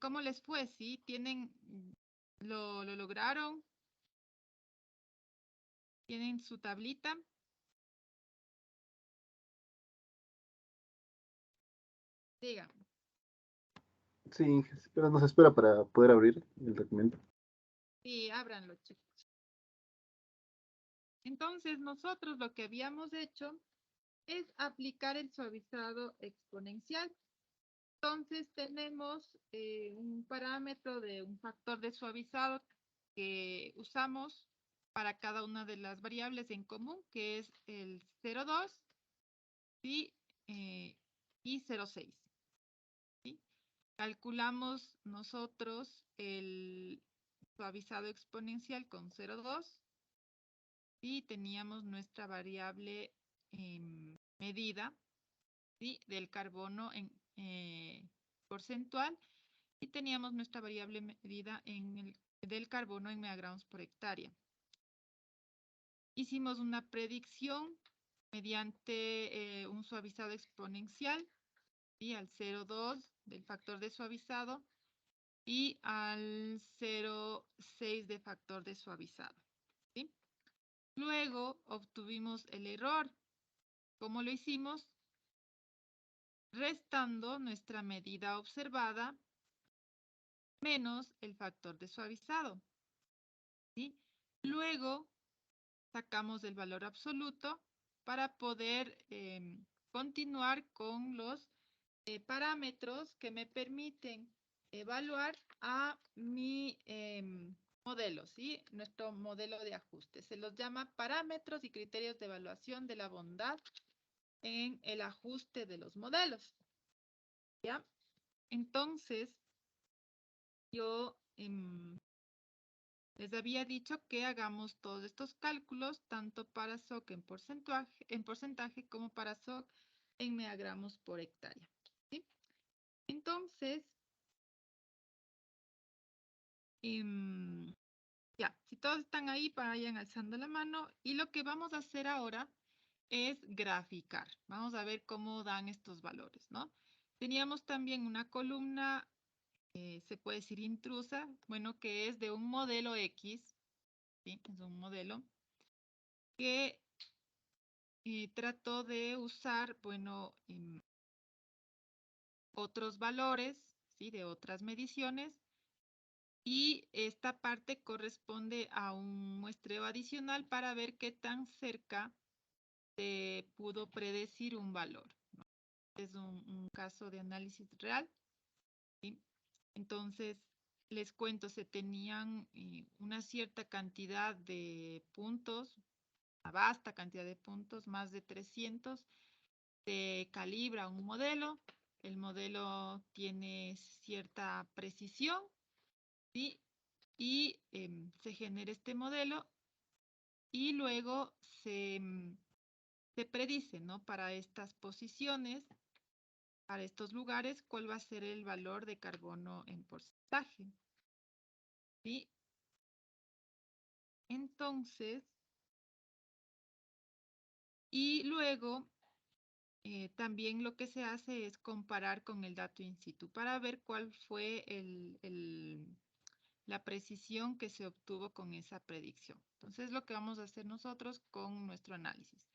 ¿Cómo les fue? ¿Sí? ¿Lo lograron? ¿Tienen su tablita? Digan. Sí, pero nos espera para poder abrir el documento. Sí, ábranlo, chicos. Entonces, nosotros lo que habíamos hecho es aplicar el suavizado exponencial. Entonces, tenemos un parámetro de un factor de suavizado que usamos para cada una de las variables en común, que es el 0,2 ¿sí? Y 0,6. ¿Sí? Calculamos nosotros el suavizado exponencial con 0,2 y teníamos nuestra variable medida, ¿sí? Del carbono en porcentual y teníamos nuestra variable medida del carbono en megagramos por hectárea. Hicimos una predicción mediante un suavizado exponencial y al 0,2 del factor de suavizado y al 0,6 de factor de suavizado. ¿Sí? Luego obtuvimos el error. ¿Cómo lo hicimos? Restando nuestra medida observada menos el factor de suavizado. ¿Sí? Luego sacamos el valor absoluto para poder continuar con los parámetros que me permiten evaluar a mi modelo, ¿sí? Nuestro modelo de ajuste. Se los llama parámetros y criterios de evaluación de la bondad en el ajuste de los modelos. ¿Ya? Entonces, yo les había dicho que hagamos todos estos cálculos, tanto para SOC en porcentaje como para SOC en megagramos por hectárea. ¿Sí? Entonces, ya, si todos están ahí, vayan alzando la mano. Y lo que vamos a hacer ahora es graficar. Vamos a ver cómo dan estos valores, ¿no? Teníamos también una columna, se puede decir intrusa, bueno, que es de un modelo X, ¿sí? Es un modelo que trató de usar, bueno, otros valores, ¿sí? De otras mediciones. Y esta parte corresponde a un muestreo adicional para ver qué tan cerca se pudo predecir un valor, ¿no? Es un caso de análisis real, ¿sí? Entonces, les cuento, se tenían una cierta cantidad de puntos, una vasta cantidad de puntos, más de 300, se calibra un modelo, el modelo tiene cierta precisión, ¿sí? Y se genera este modelo y luego se predice, ¿no? Para estas posiciones, para estos lugares, cuál va a ser el valor de carbono en porcentaje. ¿Sí? Entonces, y luego también lo que se hace es comparar con el dato in situ para ver cuál fue la precisión que se obtuvo con esa predicción. Entonces, lo que vamos a hacer nosotros con nuestro análisis.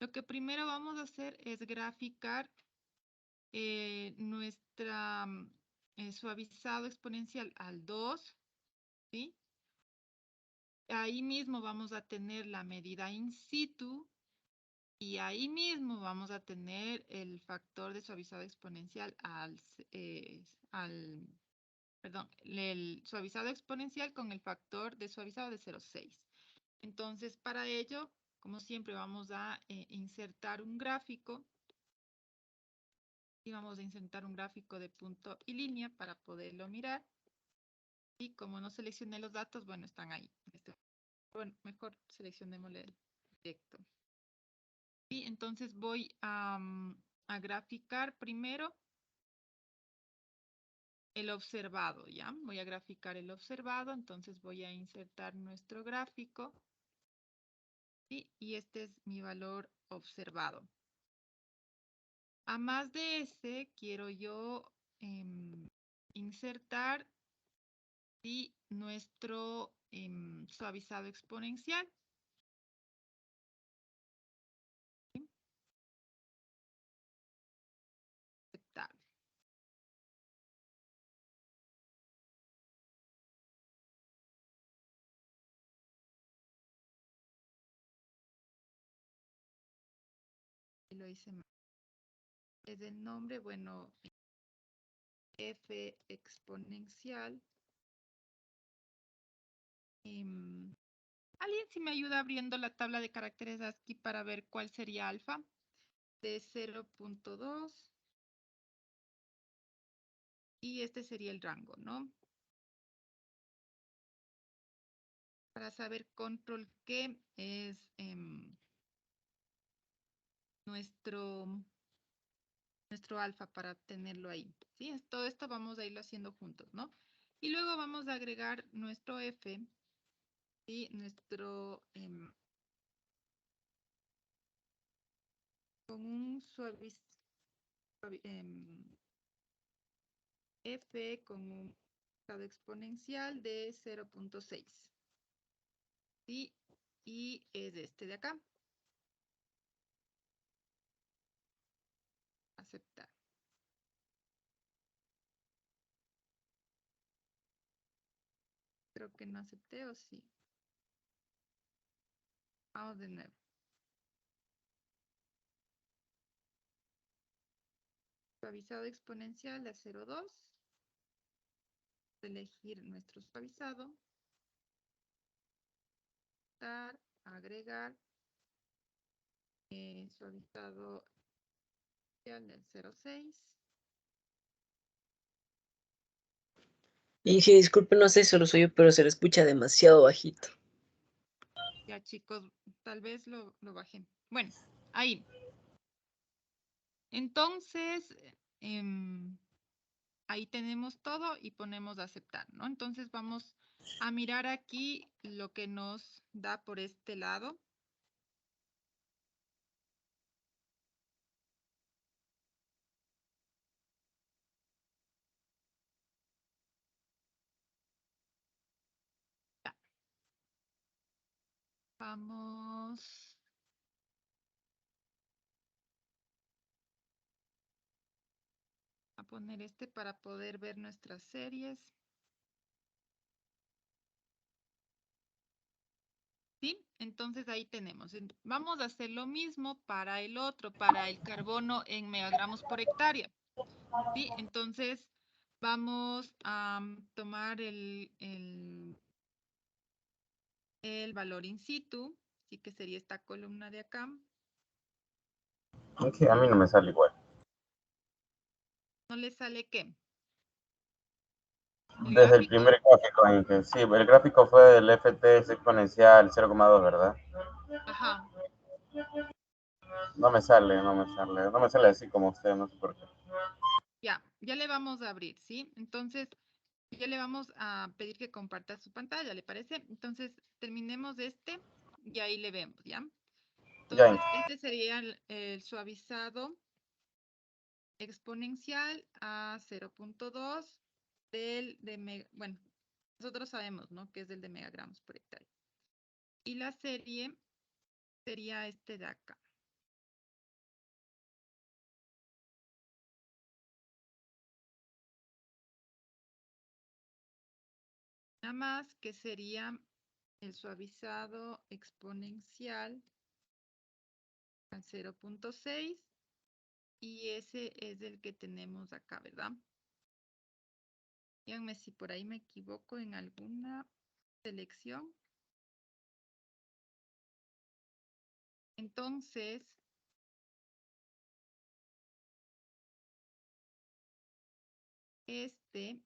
Lo que primero vamos a hacer es graficar nuestra suavizado exponencial al 2, ¿sí? Ahí mismo vamos a tener la medida in situ y ahí mismo vamos a tener el factor de suavizado exponencial perdón, el suavizado exponencial con el factor de suavizado de 0,6. Entonces, para ello, como siempre, vamos a insertar un gráfico. Y vamos a insertar un gráfico de punto y línea para poderlo mirar. Y como no seleccioné los datos, bueno, están ahí. Bueno, mejor seleccionémosle el directo. Y entonces voy a graficar primero el observado, ¿ya? Voy a graficar el observado, entonces voy a insertar nuestro gráfico. ¿Sí? Y este es mi valor observado. A más de ese, quiero yo insertar nuestro suavizado exponencial. Aceptable. Lo hice mal. Es el nombre, bueno, f exponencial. ¿Alguien si me ayuda abriendo la tabla de caracteres ASCII para ver cuál sería alfa? De 0.2. Y este sería el rango, ¿no? Para saber control qué es nuestro alfa para tenerlo ahí. ¿Sí? Todo esto vamos a irlo haciendo juntos, ¿no? Y luego vamos a agregar nuestro F y nuestro con un F con un grado exponencial de 0.6. ¿Sí? Y es este de acá. Aceptar. Creo que no acepté o sí. Vamos de nuevo. Suavizado exponencial de 0.2. Elegir nuestro suavizado. Agregar suavizado del 0.6. Inge, disculpe, no sé si lo suyo, pero se le escucha demasiado bajito. Ya, chicos, tal vez lo bajé. Bueno, ahí. Entonces, ahí tenemos todo y ponemos aceptar, ¿no? Entonces vamos a mirar aquí lo que nos da por este lado. Ya. Vamos a poner este para poder ver nuestras series. ¿Sí? Entonces ahí tenemos. Vamos a hacer lo mismo para el otro, para el carbono en megagramos por hectárea. ¿Sí? Entonces vamos a tomar el valor in situ, ¿sí? Que sería esta columna de acá. Sí, a mí no me sale igual. ¿No le sale qué? Desde el primer gráfico, Inge. Sí, el gráfico fue del FT exponencial 0,2, ¿verdad? Ajá. No me sale así como usted, no sé por qué. Ya le vamos a abrir, ¿sí? Entonces, ya le vamos a pedir que comparta su pantalla, ¿le parece? Entonces, terminemos este y ahí le vemos, ¿ya? Entonces, este sería el suavizado exponencial a 0.2 bueno, nosotros sabemos, ¿no? Que es del de megagramos por hectárea. Y la serie sería este de acá. Nada más que sería el suavizado exponencial al 0.6 y ese es el que tenemos acá, ¿verdad? Díganme si por ahí me equivoco en alguna selección. Entonces, este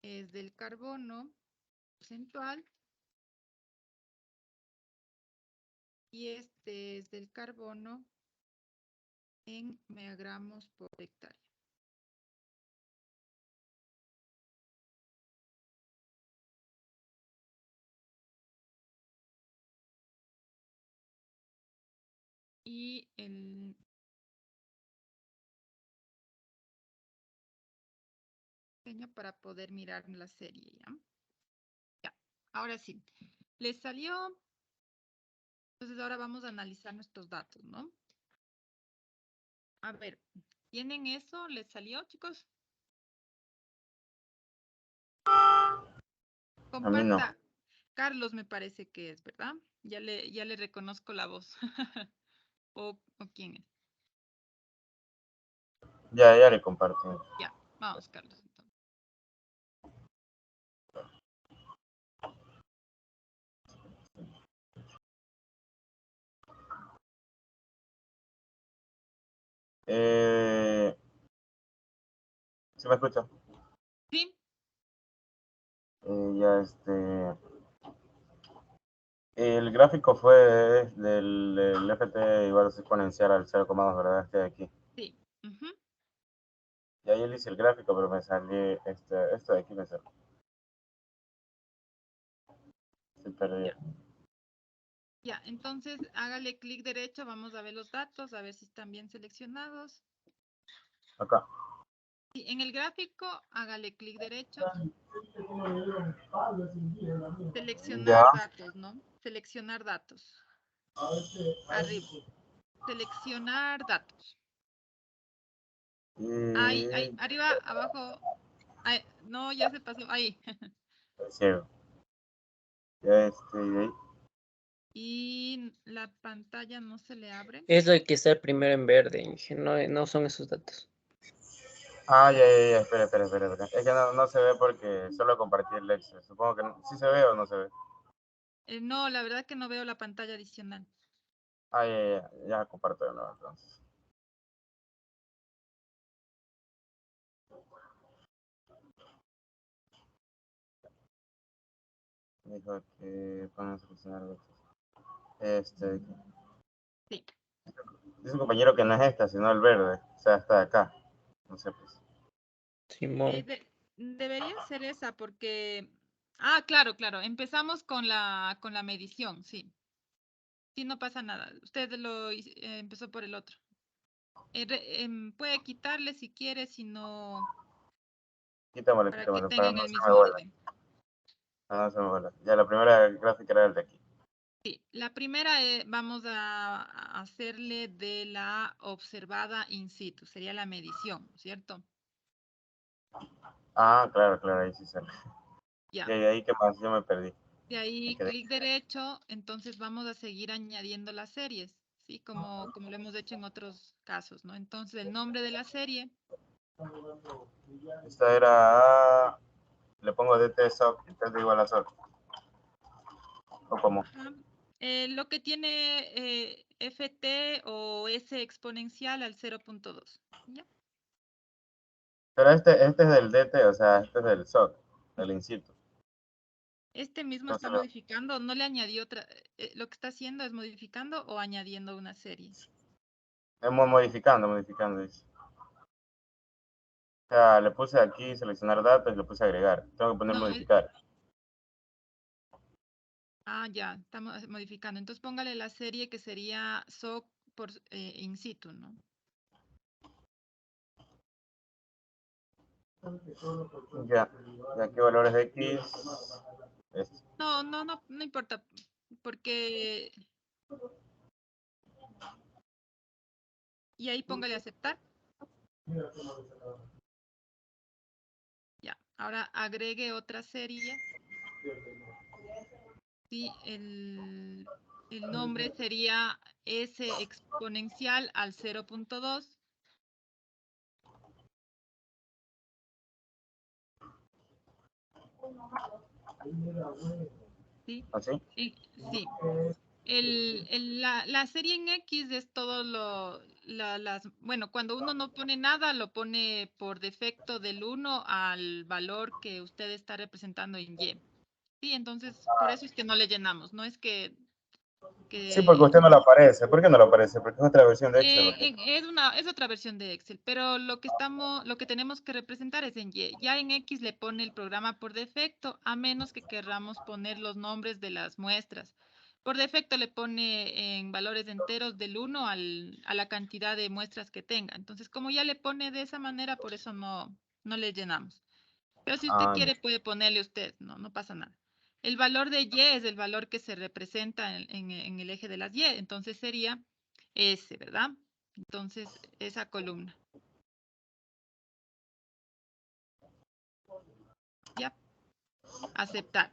es del carbono porcentual y este es del carbono en megagramos por hectárea. Y diseño para poder mirar la serie, ¿ya? Ya, ahora sí. ¿Les salió? Entonces ahora vamos a analizar nuestros datos, ¿no? A ver, ¿tienen eso? ¿Les salió, chicos? A mí no. Comparta. Carlos me parece que es, ¿verdad? Ya le reconozco la voz. ¿O quién es? Ya le compartí. Ya, vamos, Carlos. Entonces. ¿Sí me escucha? Sí, Ya el gráfico fue del FT igual a exponencial al 0,2, ¿verdad? Este de aquí. sí. Ujú. Y ahí él hice el gráfico, pero me salió esto de aquí me salió. Se perdió. Ya, entonces hágale clic derecho, vamos a ver los datos, a ver si están bien seleccionados. Acá. Sí, en el gráfico, hágale clic derecho, seleccionar Ya. datos, ¿no? Seleccionar datos. Arriba, seleccionar datos. Ahí, ahí, Y arriba, abajo. Ahí, no, ya se pasó, ahí. ciego. Ya y ahí. Y la pantalla no se le abre. Es lo que está primero en verde, Inge, no son esos datos. Ya, espera. Es que no se ve porque solo compartí el Excel. Supongo que sí se ve o no se ve. No, la verdad que no veo la pantalla adicional. Ya comparto de nuevo entonces. Dijo que van a solucionar este. Sí. Dice un compañero que no es esta, sino el verde. O sea, está acá. No sé, pues. Simón. Debería ser esa porque... Ah, claro. Empezamos con la medición, sí. Sí, no pasa nada. Usted empezó por el otro. Puede quitarle si quiere, si no, Quítamelo, para que para tengan no el se me mismo vuelva. orden. No se me vuelva. Ya, la primera gráfica era el de aquí. Sí, la primera vamos a hacerle de la observada in situ, sería la medición, ¿cierto? Claro, ahí sí sale. Ya. Y ahí, ¿qué más? Yo me perdí. De Me ahí quedé. clic derecho, entonces vamos a seguir añadiendo las series, ¿sí? Como lo hemos hecho en otros casos, ¿no? Entonces el nombre de la serie, Esta era. Le pongo DT SOC, entonces igual a SOC. O como. ajá, lo que tiene FT o S exponencial al 0.2, ¿ya? Pero este es del DT, o sea, este es del SOC, del in situ. Este mismo está Entonces modificando, no le añadió otra, lo que está haciendo es modificando o añadiendo una serie. hemos modificando, dice. O sea, le puse aquí seleccionar datos y le puse agregar. Tengo que poner No, modificar. ya, estamos modificando. Entonces póngale la serie que sería SOC por in situ, ¿no? Ya, ¿qué valores de X? Este. No importa, porque... Y ahí póngale aceptar. Ya, ahora agregue otra serie. Sí, el nombre sería S exponencial al 0.2. ¿Sí? ¿Así? Sí. La serie en X es todo bueno, cuando uno no pone nada, lo pone por defecto del 1 al valor que usted está representando en Y. Sí, entonces por eso es que no le llenamos, no es que Sí, porque usted no le aparece. ¿Por qué no le aparece? Porque es otra versión de Excel. es otra versión de Excel, pero lo que tenemos que representar es en Y. Ya en X le pone el programa por defecto, a menos que querramos poner los nombres de las muestras. Por defecto le pone en valores enteros del 1 a la cantidad de muestras que tenga. Entonces, como ya le pone de esa manera, por eso no le llenamos. Pero si usted Ah, quiere, puede ponerle usted, no pasa nada. El valor de Y es el valor que se representa en el eje de las Y, entonces sería ese, ¿verdad? Entonces, esa columna. Ya, aceptar.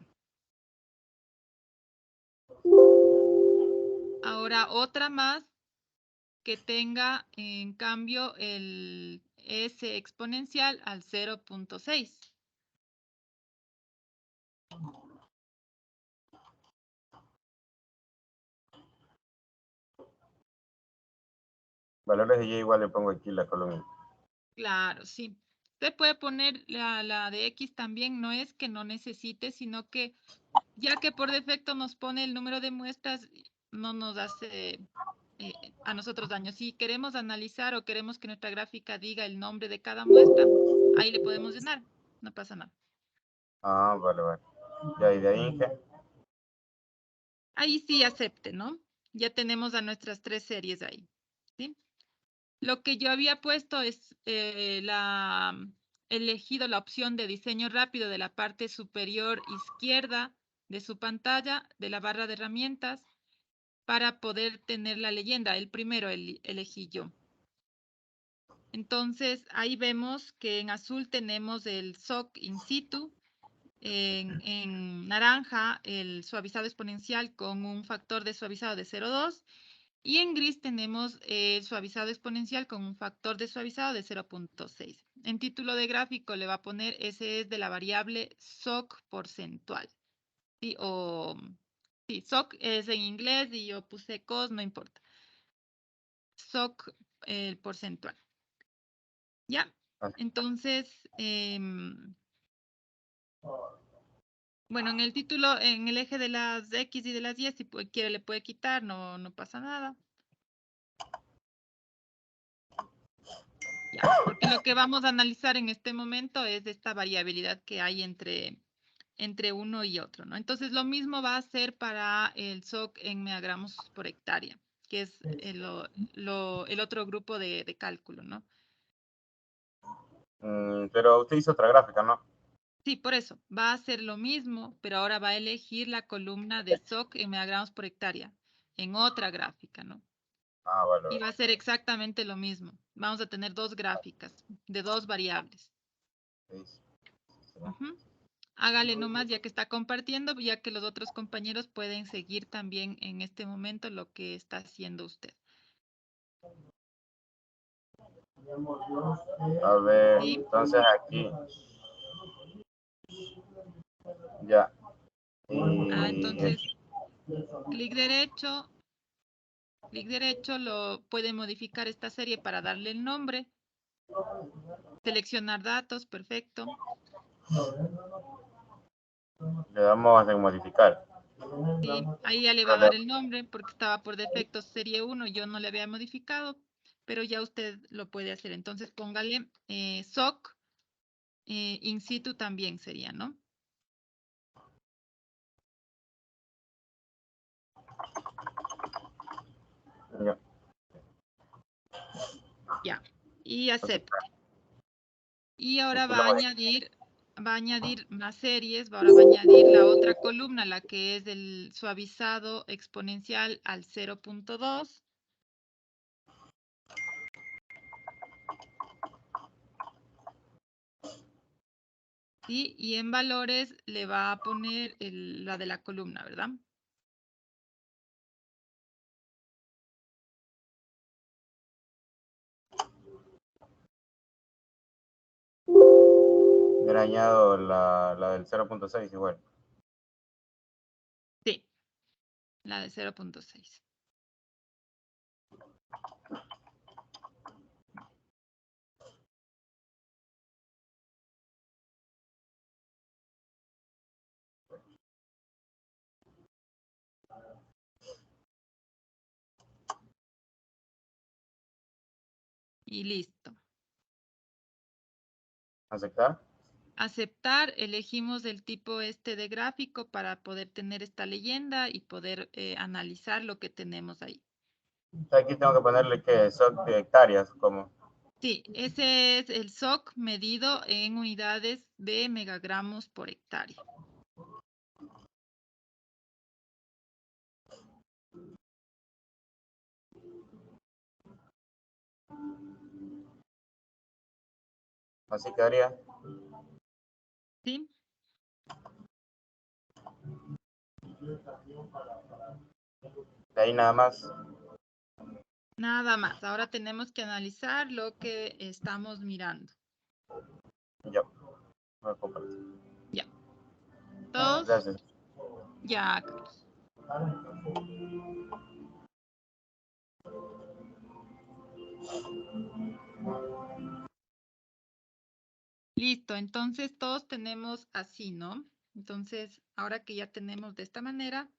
Ahora otra más que tenga en cambio el S exponencial al 0.6. valores de Y igual le pongo aquí la columna. Claro, sí. Usted puede poner la de X también, no es que no necesite, sino que ya que por defecto nos pone el número de muestras, no nos hace a nosotros daño. Si queremos analizar o queremos que nuestra gráfica diga el nombre de cada muestra, ahí le podemos llenar, no pasa nada. Ah, vale, vale. Ya, y de ahí, Inge. Ahí sí acepte, ¿no? Ya tenemos a nuestras 3 series ahí, ¿sí? Lo que yo había puesto es elegido la opción de diseño rápido de la parte superior izquierda de su pantalla, de la barra de herramientas, para poder tener la leyenda. El primero elegí yo. Entonces, ahí vemos que en azul tenemos el SOC in situ, en naranja el suavizado exponencial con un factor de suavizado de 0,2 y en gris tenemos el suavizado exponencial con un factor de suavizado de 0.6. En título de gráfico le va a poner ese es de la variable SOC porcentual. ¿Sí? Sí, SOC es en inglés y yo puse COS, no importa. SOC el porcentual. ¿Ya? Entonces, bueno, en el título, en el eje de las X y de las Y, si quiere le puede quitar, no pasa nada. Ya, porque lo que vamos a analizar en este momento es esta variabilidad que hay entre uno y otro, ¿no? Entonces, lo mismo va a ser para el SOC en megagramos por hectárea, que es el otro grupo de cálculo, ¿no? Pero usted hizo otra gráfica, ¿no? Sí, por eso, va a ser lo mismo, pero ahora va a elegir la columna de SOC en megagramos por hectárea, en otra gráfica, ¿no? Ah, vale, Y va vale. a ser exactamente lo mismo. Vamos a tener 2 gráficas de 2 variables. Sí, sí. Ujú. Hágale nomás ya que está compartiendo, ya que los otros compañeros pueden seguir también en este momento lo que está haciendo usted. A ver, ¿Sí? entonces aquí. Ya. Y Entonces, clic derecho lo puede modificar esta serie para darle el nombre. Seleccionar datos, perfecto. le damos en modificar. Sí, ahí ya le va a dar el nombre porque estaba por defecto serie 1, yo no le había modificado, pero ya usted lo puede hacer. Entonces póngale SOC in situ también sería, ¿no? Ya. Ya, y acepte. Y ahora Aquí lo va a añadir más series, ahora va a añadir la otra columna, la que es el suavizado exponencial al 0.2. ¿Sí? Y en valores le va a poner la de la columna, ¿verdad? le añado la del 0.6 igual. Sí, la de 0.6. Y listo. ¿Aceptar? Aceptar, elegimos el tipo este de gráfico para poder tener esta leyenda y poder analizar lo que tenemos ahí. Aquí tengo que ponerle que son de hectáreas, como. Sí, ese es el SOC medido en unidades de megagramos por hectárea. Así quedaría. ¿Sí? De ahí nada más. Nada más. Ahora tenemos que analizar lo que estamos mirando. Ya. Voy a compartir. Ya. ¿Todos? Gracias. Ya, Carlos. Listo, entonces todos tenemos así, ¿no? Entonces, ahora que ya tenemos de esta manera,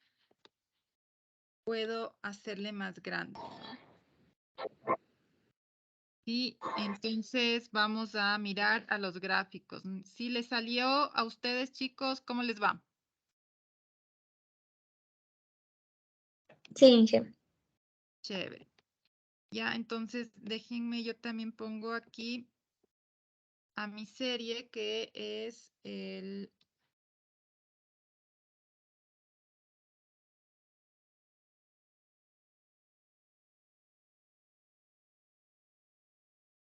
puedo hacerle más grande, ¿no? Y entonces vamos a mirar a los gráficos. Si les salió a ustedes, chicos, ¿cómo les va? Sí, Inge. Chévere. Ya, entonces déjenme, yo también pongo aquí a mi serie que es el...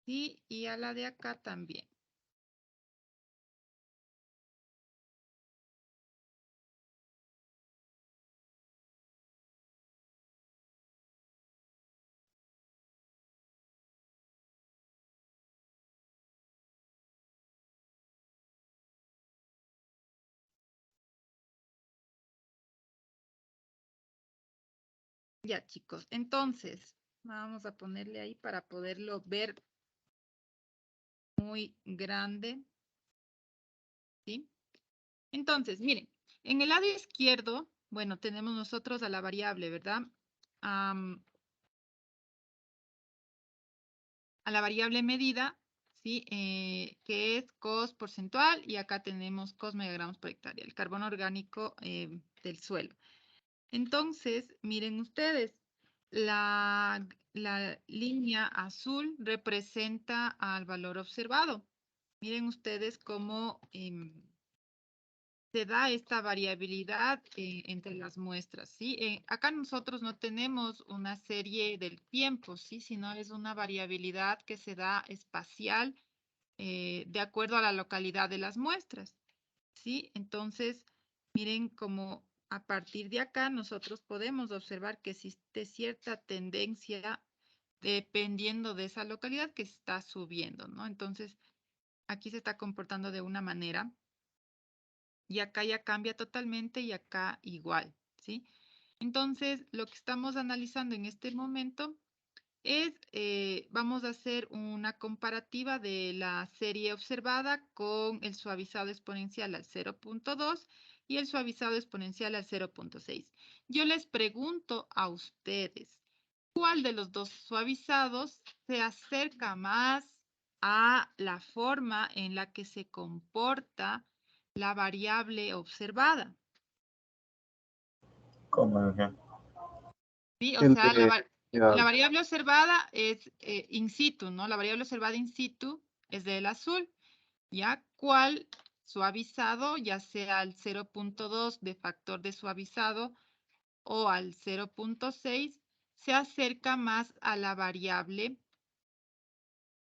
Sí, y a la de acá también. Ya, chicos, entonces vamos a ponerle ahí para poderlo ver muy grande. ¿Sí? Entonces, miren, en el lado izquierdo, bueno, tenemos nosotros a la variable, ¿verdad? A la variable medida, ¿sí? Que es cos porcentual y acá tenemos cos megagramos por hectárea, el carbono orgánico del suelo. Entonces, miren ustedes, la línea azul representa al valor observado. Miren ustedes cómo se da esta variabilidad entre las muestras, ¿sí? Acá nosotros no tenemos una serie del tiempo, ¿sí? Sino es una variabilidad que se da espacial de acuerdo a la localidad de las muestras, ¿sí? Entonces, miren cómo a partir de acá nosotros podemos observar que existe cierta tendencia dependiendo de esa localidad que está subiendo, ¿no? Entonces, aquí se está comportando de una manera y acá ya cambia totalmente y acá igual, ¿sí? Entonces, lo que estamos analizando en este momento es, vamos a hacer una comparativa de la serie observada con el suavizado exponencial al 0.2 y el suavizado exponencial al 0.6. Yo les pregunto a ustedes, ¿cuál de los dos suavizados se acerca más a la forma en la que se comporta la variable observada? ¿Cómo, Inge? Sí, o El sea, de, ya, la variable observada es in situ, ¿no? La variable observada in situ es del azul, ¿ya? ¿Cuál suavizado, ya sea al 0.2 de factor de suavizado o al 0.6, se acerca más a la variable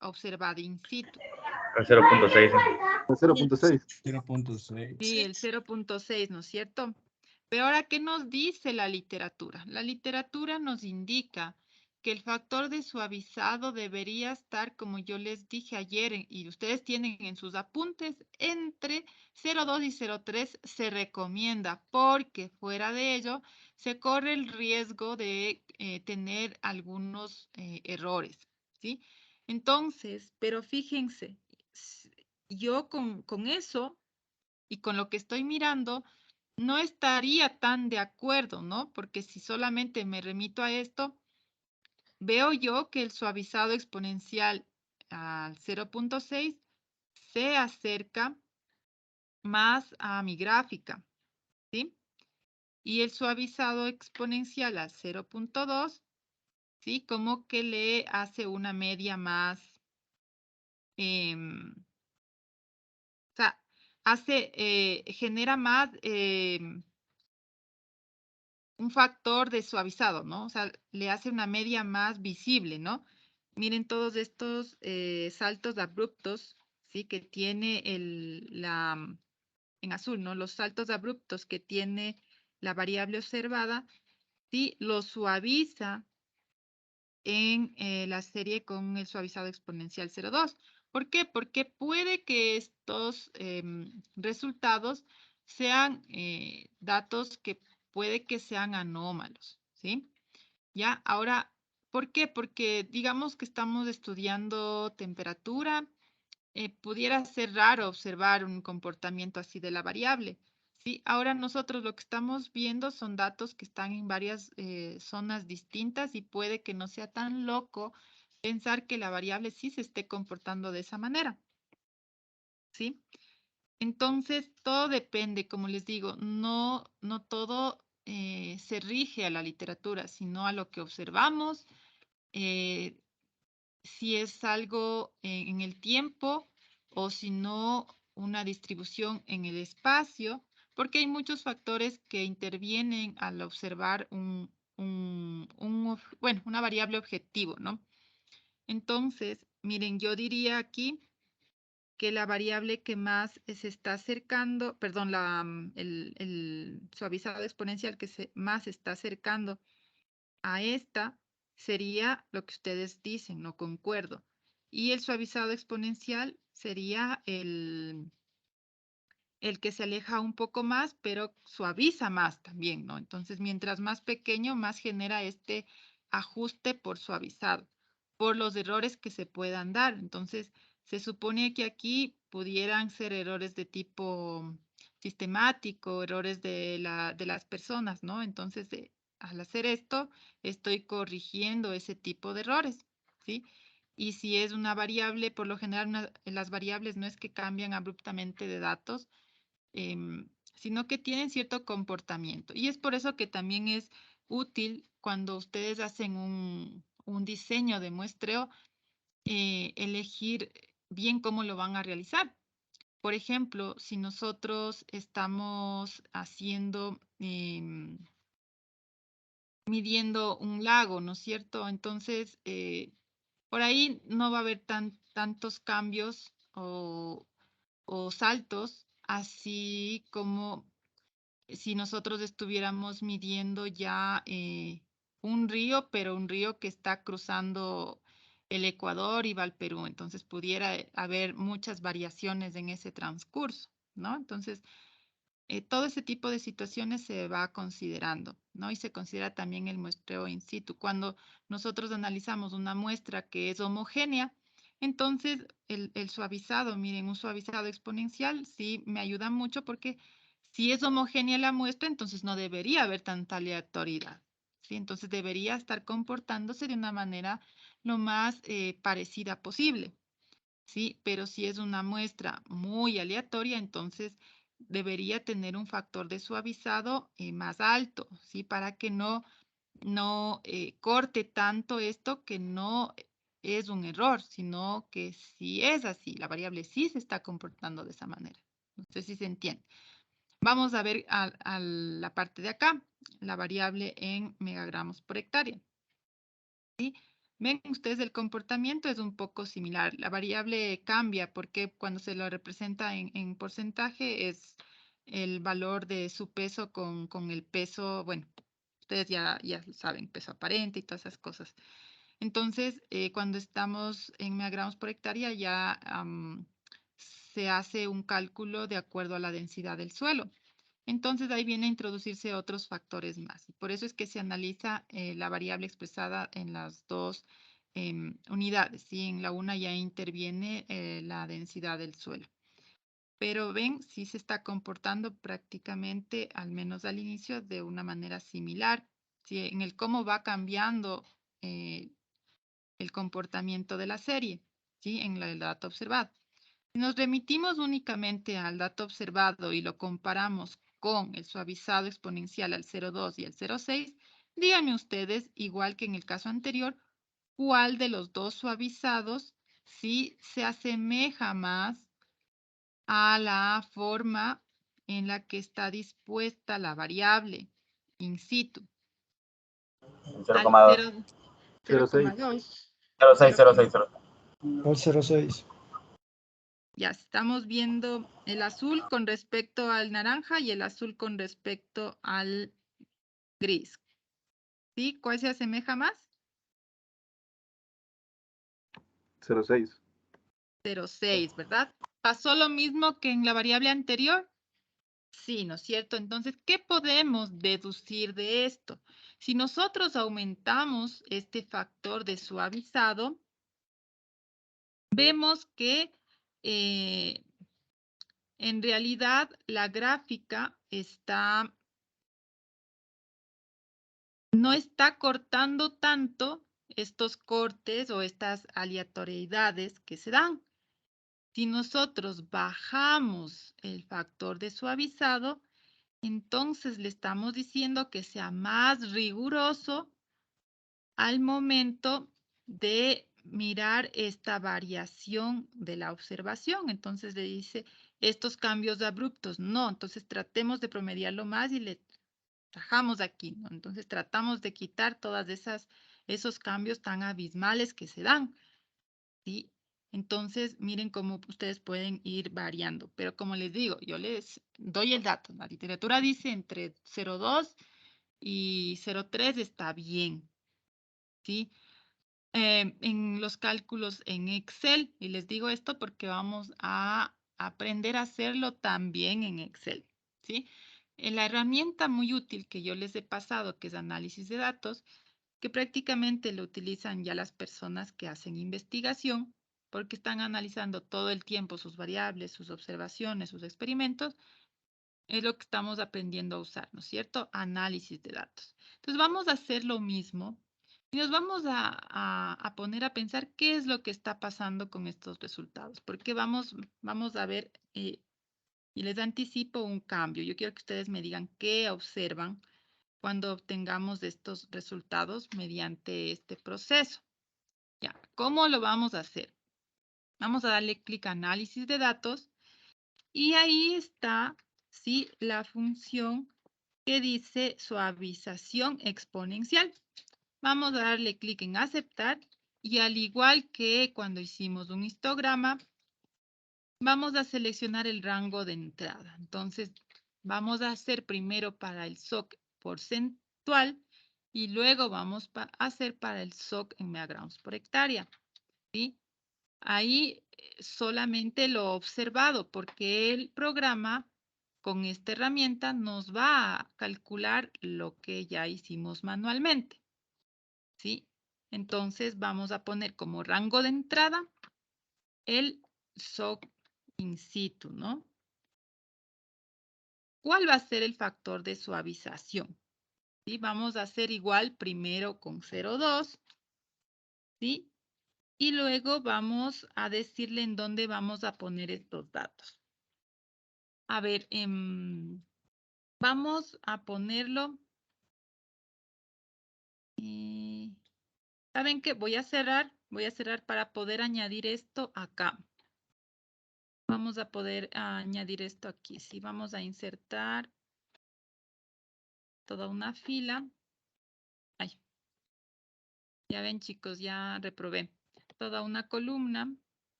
observada in situ? El 0.6. el 0.6. 0.6. Sí, el 0.6, ¿no es cierto? Pero ahora, ¿qué nos dice la literatura? La literatura nos indica que el factor de suavizado debería estar, como yo les dije ayer, y ustedes tienen en sus apuntes, entre 0.2 y 0.3 se recomienda, porque fuera de ello se corre el riesgo de tener algunos errores, ¿sí? Entonces, pero fíjense, yo con eso y con lo que estoy mirando, no estaría tan de acuerdo, ¿no? Porque si solamente me remito a esto, veo yo que el suavizado exponencial al 0.6 se acerca más a mi gráfica, ¿sí? Y el suavizado exponencial al 0.2, ¿sí? Como que le hace una media más o sea, genera más un factor de suavizado, ¿no? O sea, le hace una media más visible, ¿no? Miren todos estos saltos abruptos, ¿sí? Que tiene en azul, ¿no? Los saltos abruptos que tiene la variable observada, ¿sí? Lo suaviza en la serie con el suavizado exponencial 0,2. ¿Por qué? Porque puede que estos resultados sean datos que puede que sean anómalos, ¿sí? Ya, ahora, ¿por qué? Porque digamos que estamos estudiando temperatura, pudiera ser raro observar un comportamiento así de la variable. Sí, ahora nosotros lo que estamos viendo son datos que están en varias zonas distintas y puede que no sea tan loco pensar que la variable sí se esté comportando de esa manera. ¿Sí? Entonces, todo depende, como les digo, no todo se rige a la literatura, sino a lo que observamos, eh, si es algo en el tiempo o si no una distribución en el espacio, porque hay muchos factores que intervienen al observar bueno, una variable objetivo, ¿no? Entonces, miren, yo diría aquí que la variable que más se está acercando, perdón, el suavizado exponencial que más se está acercando a esta sería lo que ustedes dicen, no concuerdo. Y el suavizado exponencial sería el que se aleja un poco más, pero suaviza más también, ¿no? Entonces, mientras más pequeño, más genera este ajuste por suavizado, por los errores que se puedan dar. Entonces, se supone que aquí pudieran ser errores de tipo sistemático, errores de las personas, ¿no? Entonces, al hacer esto, estoy corrigiendo ese tipo de errores, ¿sí? Y si es una variable, por lo general las variables no es que cambian abruptamente de datos, sino que tienen cierto comportamiento. Y es por eso que también es útil cuando ustedes hacen un diseño de muestreo, elegir bien cómo lo van a realizar. Por ejemplo, si nosotros estamos midiendo un lago, ¿no es cierto? Entonces, por ahí no va a haber tantos cambios o saltos, así como si nosotros estuviéramos midiendo ya un río, pero un río que está cruzando el Ecuador y va al Perú. Entonces pudiera haber muchas variaciones en ese transcurso, ¿no? Entonces, todo ese tipo de situaciones se va considerando, ¿no? Y se considera también el muestreo in situ. Cuando nosotros analizamos una muestra que es homogénea, entonces el suavizado, miren, un suavizado exponencial sí me ayuda mucho porque si es homogénea la muestra, entonces no debería haber tanta aleatoriedad, ¿sí? Entonces debería estar comportándose de una manera lo más parecida posible, ¿sí? Pero si es una muestra muy aleatoria, entonces debería tener un factor de suavizado más alto, ¿sí? Para que no corte tanto esto que no es un error, sino que sí es así, la variable sí se está comportando de esa manera. No sé si se entiende. Vamos a ver a la parte de acá, la variable en megagramos por hectárea. ¿Sí? Ven ustedes, el comportamiento es un poco similar. La variable cambia porque cuando se lo representa en porcentaje es el valor de su peso con el peso, bueno, ustedes ya saben, peso aparente y todas esas cosas. Entonces, cuando estamos en megagramos por hectárea ya se hace un cálculo de acuerdo a la densidad del suelo. Entonces ahí viene a introducirse otros factores más. Por eso es que se analiza la variable expresada en las dos unidades. ¿Sí? En la una ya interviene la densidad del suelo. Pero ven, sí se está comportando prácticamente, al menos al inicio, de una manera similar. ¿Sí? En el cómo va cambiando el comportamiento de la serie, ¿sí? En el dato observado. Si nos remitimos únicamente al dato observado y lo comparamos con el suavizado exponencial al 0,2 y al 0,6, díganme ustedes, igual que en el caso anterior, cuál de los dos suavizados sí se asemeja más a la forma en la que está dispuesta la variable in situ. El Al 0,2. 0,2. 0,6, 0,6, 0,6. Al 06. Ya estamos viendo el azul con respecto al naranja y el azul con respecto al gris. ¿Sí? ¿Cuál se asemeja más? 0,6. 0,6, ¿verdad? ¿Pasó lo mismo que en la variable anterior? Sí, ¿no es cierto? Entonces, ¿qué podemos deducir de esto? Si nosotros aumentamos este factor de suavizado, vemos que en realidad la gráfica no está cortando tanto estos cortes o estas aleatoriedades que se dan. Si nosotros bajamos el factor de suavizado, entonces le estamos diciendo que sea más riguroso al momento de mirar esta variación de la observación. Entonces le dice estos cambios abruptos. No, entonces tratemos de promediarlo más y le trabajamos aquí, ¿no? Entonces tratamos de quitar todas esos cambios tan abismales que se dan, ¿sí? Entonces, miren cómo ustedes pueden ir variando. Pero como les digo, yo les doy el dato. La literatura dice entre 0,2 y 0,3 está bien, ¿sí? En los cálculos en Excel, y les digo esto porque vamos a aprender a hacerlo también en Excel, ¿sí? En la herramienta muy útil que yo les he pasado, que es análisis de datos, que prácticamente lo utilizan ya las personas que hacen investigación, porque están analizando todo el tiempo sus variables, sus observaciones, sus experimentos, es lo que estamos aprendiendo a usar, ¿no es cierto? Análisis de datos. Entonces vamos a hacer lo mismo y nos vamos a poner a pensar qué es lo que está pasando con estos resultados, porque vamos a ver, y les anticipo un cambio. Yo quiero que ustedes me digan qué observan cuando obtengamos estos resultados mediante este proceso. Ya, ¿cómo lo vamos a hacer? Vamos a darle clic a análisis de datos y ahí está, ¿sí?, la función que dice suavización exponencial. Vamos a darle clic en aceptar y al igual que cuando hicimos un histograma, vamos a seleccionar el rango de entrada. Entonces, vamos a hacer primero para el SOC porcentual y luego vamos a hacer para el SOC en megagramos por hectárea, ¿sí? Ahí solamente lo observado porque el programa con esta herramienta nos va a calcular lo que ya hicimos manualmente, ¿sí? Entonces vamos a poner como rango de entrada el SOC in situ, ¿no? ¿Cuál va a ser el factor de suavización? ¿Sí? Vamos a hacer igual primero con 0,2, ¿sí? Y luego vamos a decirle en dónde vamos a poner estos datos. A ver, vamos a ponerlo. ¿Saben qué? Voy a cerrar para poder añadir esto acá. Vamos a poder añadir esto aquí. Sí, vamos a insertar toda una fila. Ay. Ya ven, chicos, ya reprobé. Toda una columna.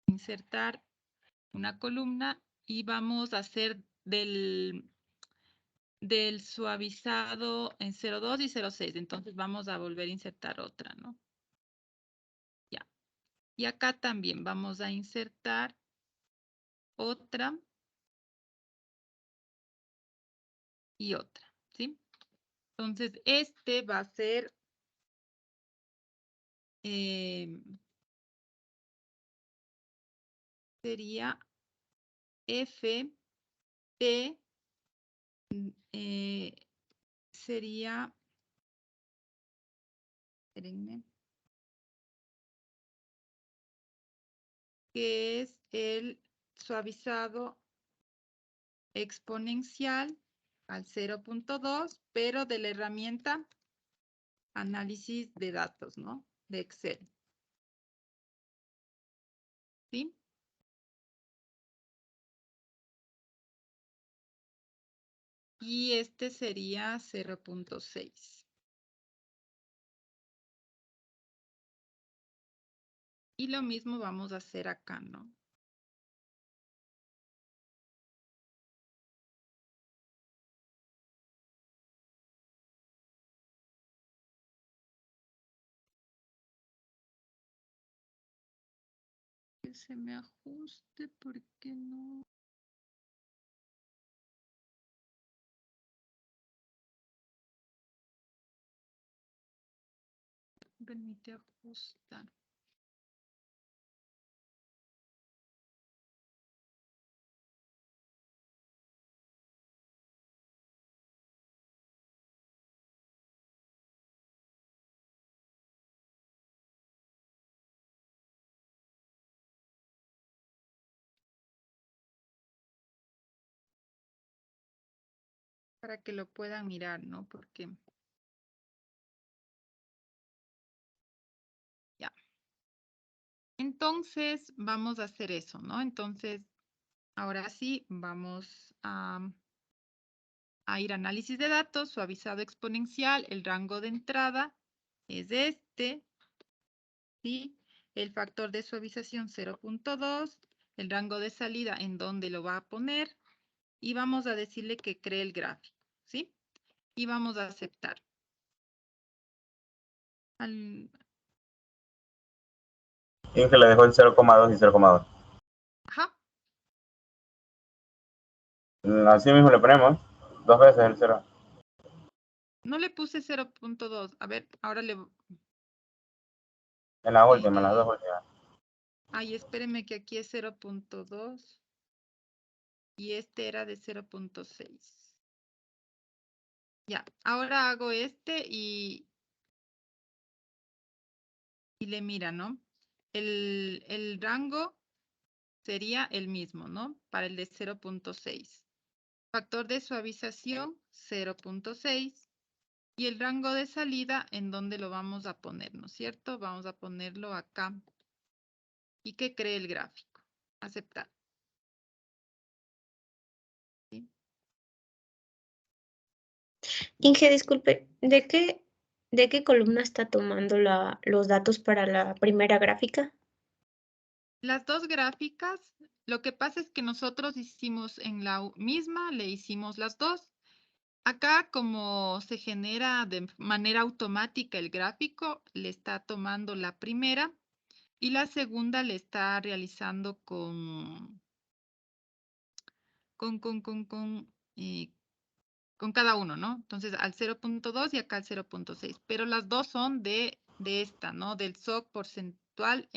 Insertar una columna y vamos a hacer del suavizado en 0,2 y 0,6. Entonces vamos a volver a insertar otra, ¿no? Ya. Y acá también vamos a insertar otra y otra, ¿sí? Entonces, este va a ser sería F T, sería, espérenme, que es el suavizado exponencial al 0,2, pero de la herramienta análisis de datos, ¿no? De Excel. ¿Sí? Y este sería 0.6. Y lo mismo vamos a hacer acá, ¿no? Que se me ajuste, ¿por qué no? Permite ajustar. Para que lo puedan mirar, ¿no? Porque ya. Entonces, vamos a hacer eso, ¿no? Entonces, ahora sí, vamos a ir a análisis de datos, suavizado exponencial, el rango de entrada es este, ¿sí? El factor de suavización 0.2, el rango de salida en donde lo va a poner, y vamos a decirle que cree el gráfico, ¿sí? Y vamos a aceptar. Inge le dejó el 0,2 y 0,2. Ajá. Así mismo le ponemos 2 veces el 0. No le puse 0.2. A ver, ahora le... En la última, en las dos últimas. Ay, espéreme que aquí es 0.2 y este era de 0.6. Ya, ahora hago este y le mira, ¿no? El rango sería el mismo, ¿no? Para el de 0.6. Factor de suavización 0.6 y el rango de salida en donde lo vamos a poner, ¿no es cierto? Vamos a ponerlo acá. ¿Y qué cree el gráfico? Aceptar. ¿Sí? Inge, disculpe, ¿de qué columna está tomando los datos para la primera gráfica? Las dos gráficas, lo que pasa es que nosotros hicimos en la misma, le hicimos las dos. Acá, como se genera de manera automática el gráfico, le está tomando la primera y la segunda le está realizando con cada uno, ¿no? Entonces, al 0.2 y acá al 0.6. Pero las dos son de esta, ¿no? Del SOC porcentual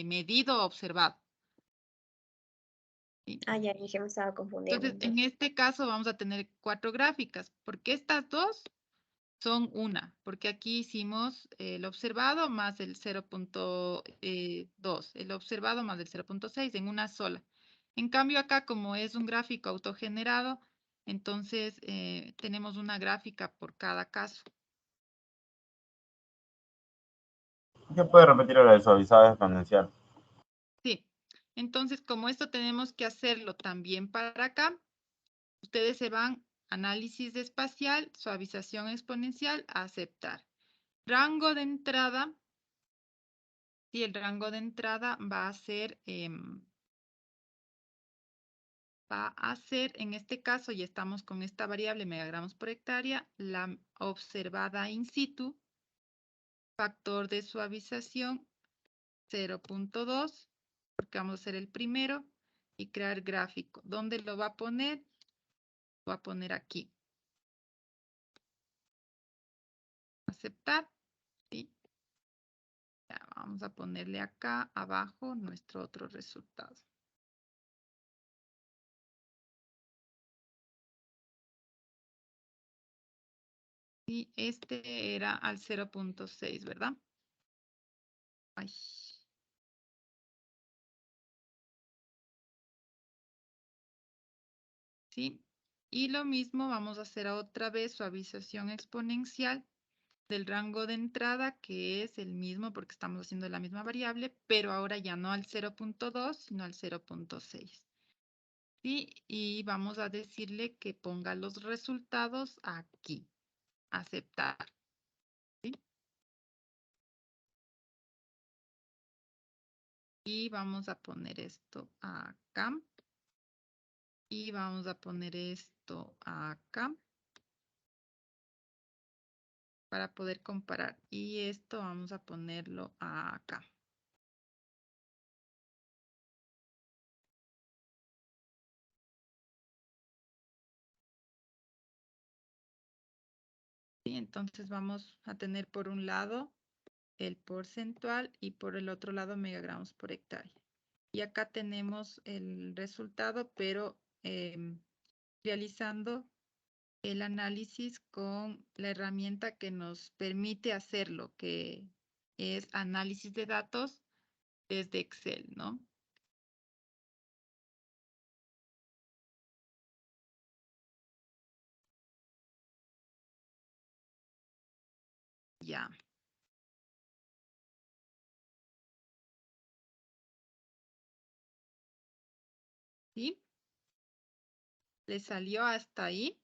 medido observado. ¿Sí? Ah, ya, Inge, me estaba confundiendo. Entonces, en este caso vamos a tener 4 gráficas, porque estas dos son una, porque aquí hicimos el observado más el 0.2, el observado más el 0.6 en una sola. En cambio acá, como es un gráfico autogenerado, entonces tenemos una gráfica por cada caso. ¿Qué puede repetir lo del suavizado exponencial? Sí, entonces como esto tenemos que hacerlo también para acá, ustedes se van análisis espacial, suavización exponencial, aceptar. Rango de entrada, sí, el rango de entrada va a ser, en este caso, ya estamos con esta variable megagramos por hectárea, la observada in situ, factor de suavización 0.2, porque vamos a hacer el primero, y crear gráfico. ¿Dónde lo va a poner? Lo va a poner aquí. Aceptar. ¿Sí? Ya, vamos a ponerle acá abajo nuestro otro resultado. Y este era al 0.6, ¿verdad? Ay. ¿Sí? Y lo mismo vamos a hacer otra vez suavización exponencial del rango de entrada, que es el mismo porque estamos haciendo la misma variable, pero ahora ya no al 0.2, sino al 0.6. ¿Sí? Y vamos a decirle que ponga los resultados aquí. Aceptar. ¿Sí? Y vamos a poner esto acá. Y vamos a poner esto acá. Para poder comparar. Y esto vamos a ponerlo acá. ¿Sí? Entonces vamos a tener por un lado el porcentual y por el otro lado megagramos por hectárea. Y acá tenemos el resultado, pero realizando el análisis con la herramienta que nos permite hacerlo, que es análisis de datos desde Excel, ¿no? Ya. ¿Sí? ¿Le salió hasta ahí?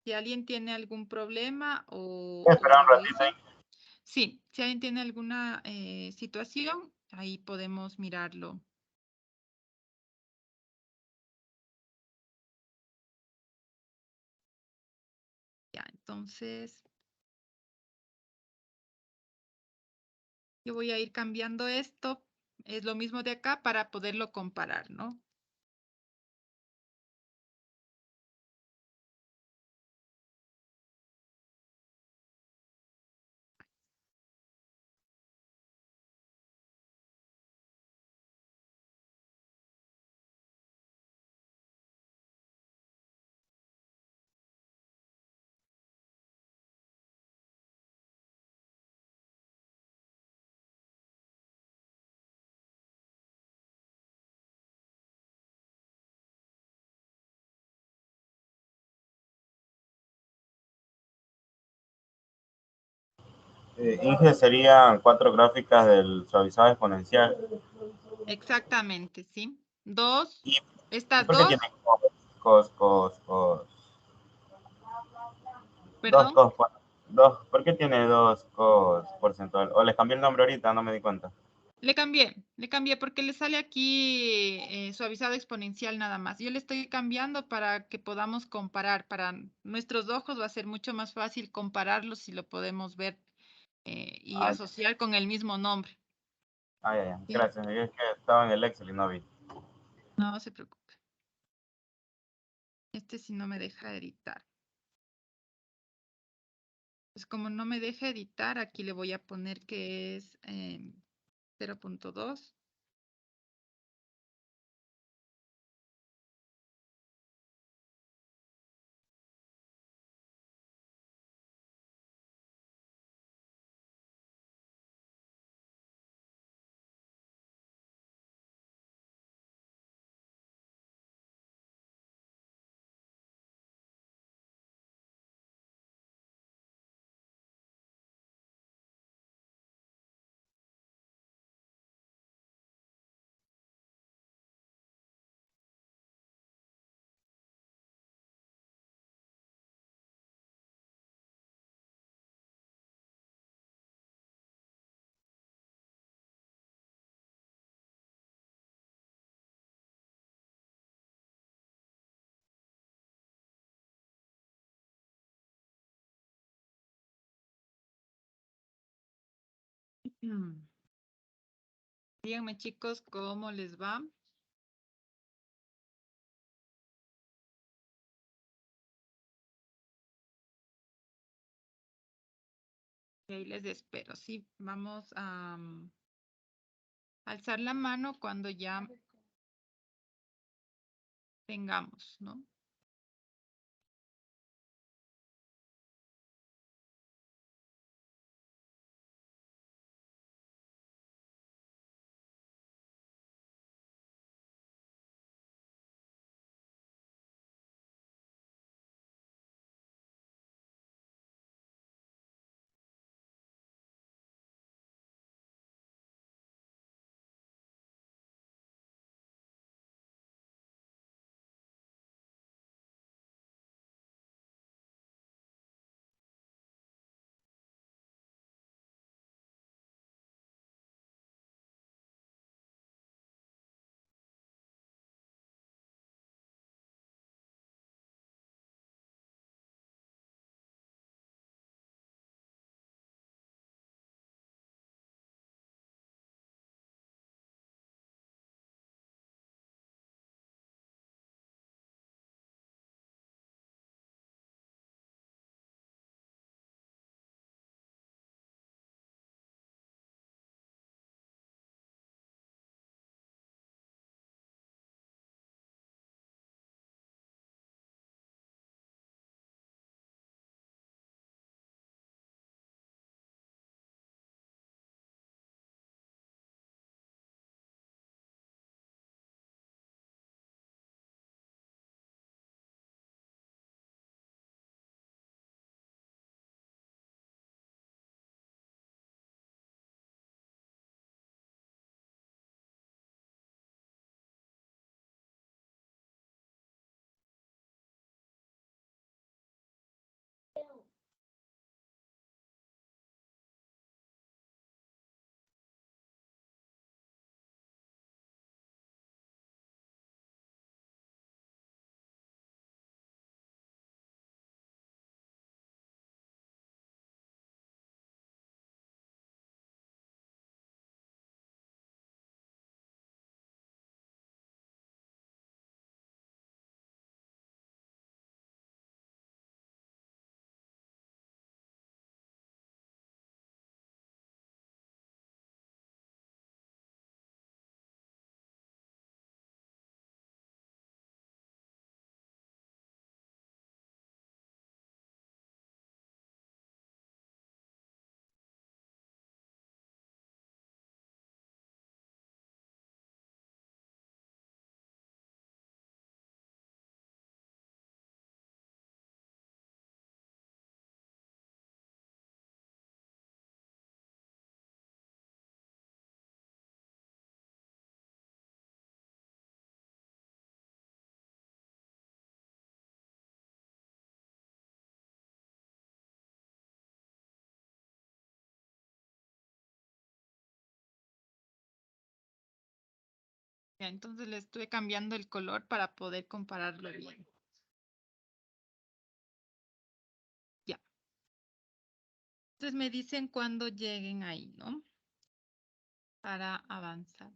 Si alguien tiene algún problema Voy a esperar un o ratito eso. ahí. Sí, si alguien tiene alguna situación, ahí podemos mirarlo. Ya, entonces yo voy a ir cambiando esto. Es lo mismo de acá para poderlo comparar, ¿no? Inge, serían 4 gráficas del suavizado exponencial. Exactamente, ¿sí? Dos. ¿Y Estas por qué tiene dos, cos? Dos perdón, cos, dos, ¿por qué tiene dos cos porcentual? O les cambié el nombre ahorita, no me di cuenta. le cambié porque le sale aquí suavizado exponencial nada más. Yo le estoy cambiando para que podamos comparar. Para nuestros ojos va a ser mucho más fácil compararlos si lo podemos ver y Ay, asociar con el mismo nombre. ay, ¿Sí? gracias. Es que estaba en el Excel y no vi. No se preocupe. Este sí no me deja editar. Pues como no me deja editar, aquí le voy a poner que es 0.2. Díganme, chicos, ¿cómo les va? Y ahí les espero. Sí, vamos a alzar la mano cuando ya tengamos, ¿no? Ya, entonces le estoy cambiando el color para poder compararlo bien. Ya. Entonces me dicen cuando lleguen ahí, ¿no? Para avanzar.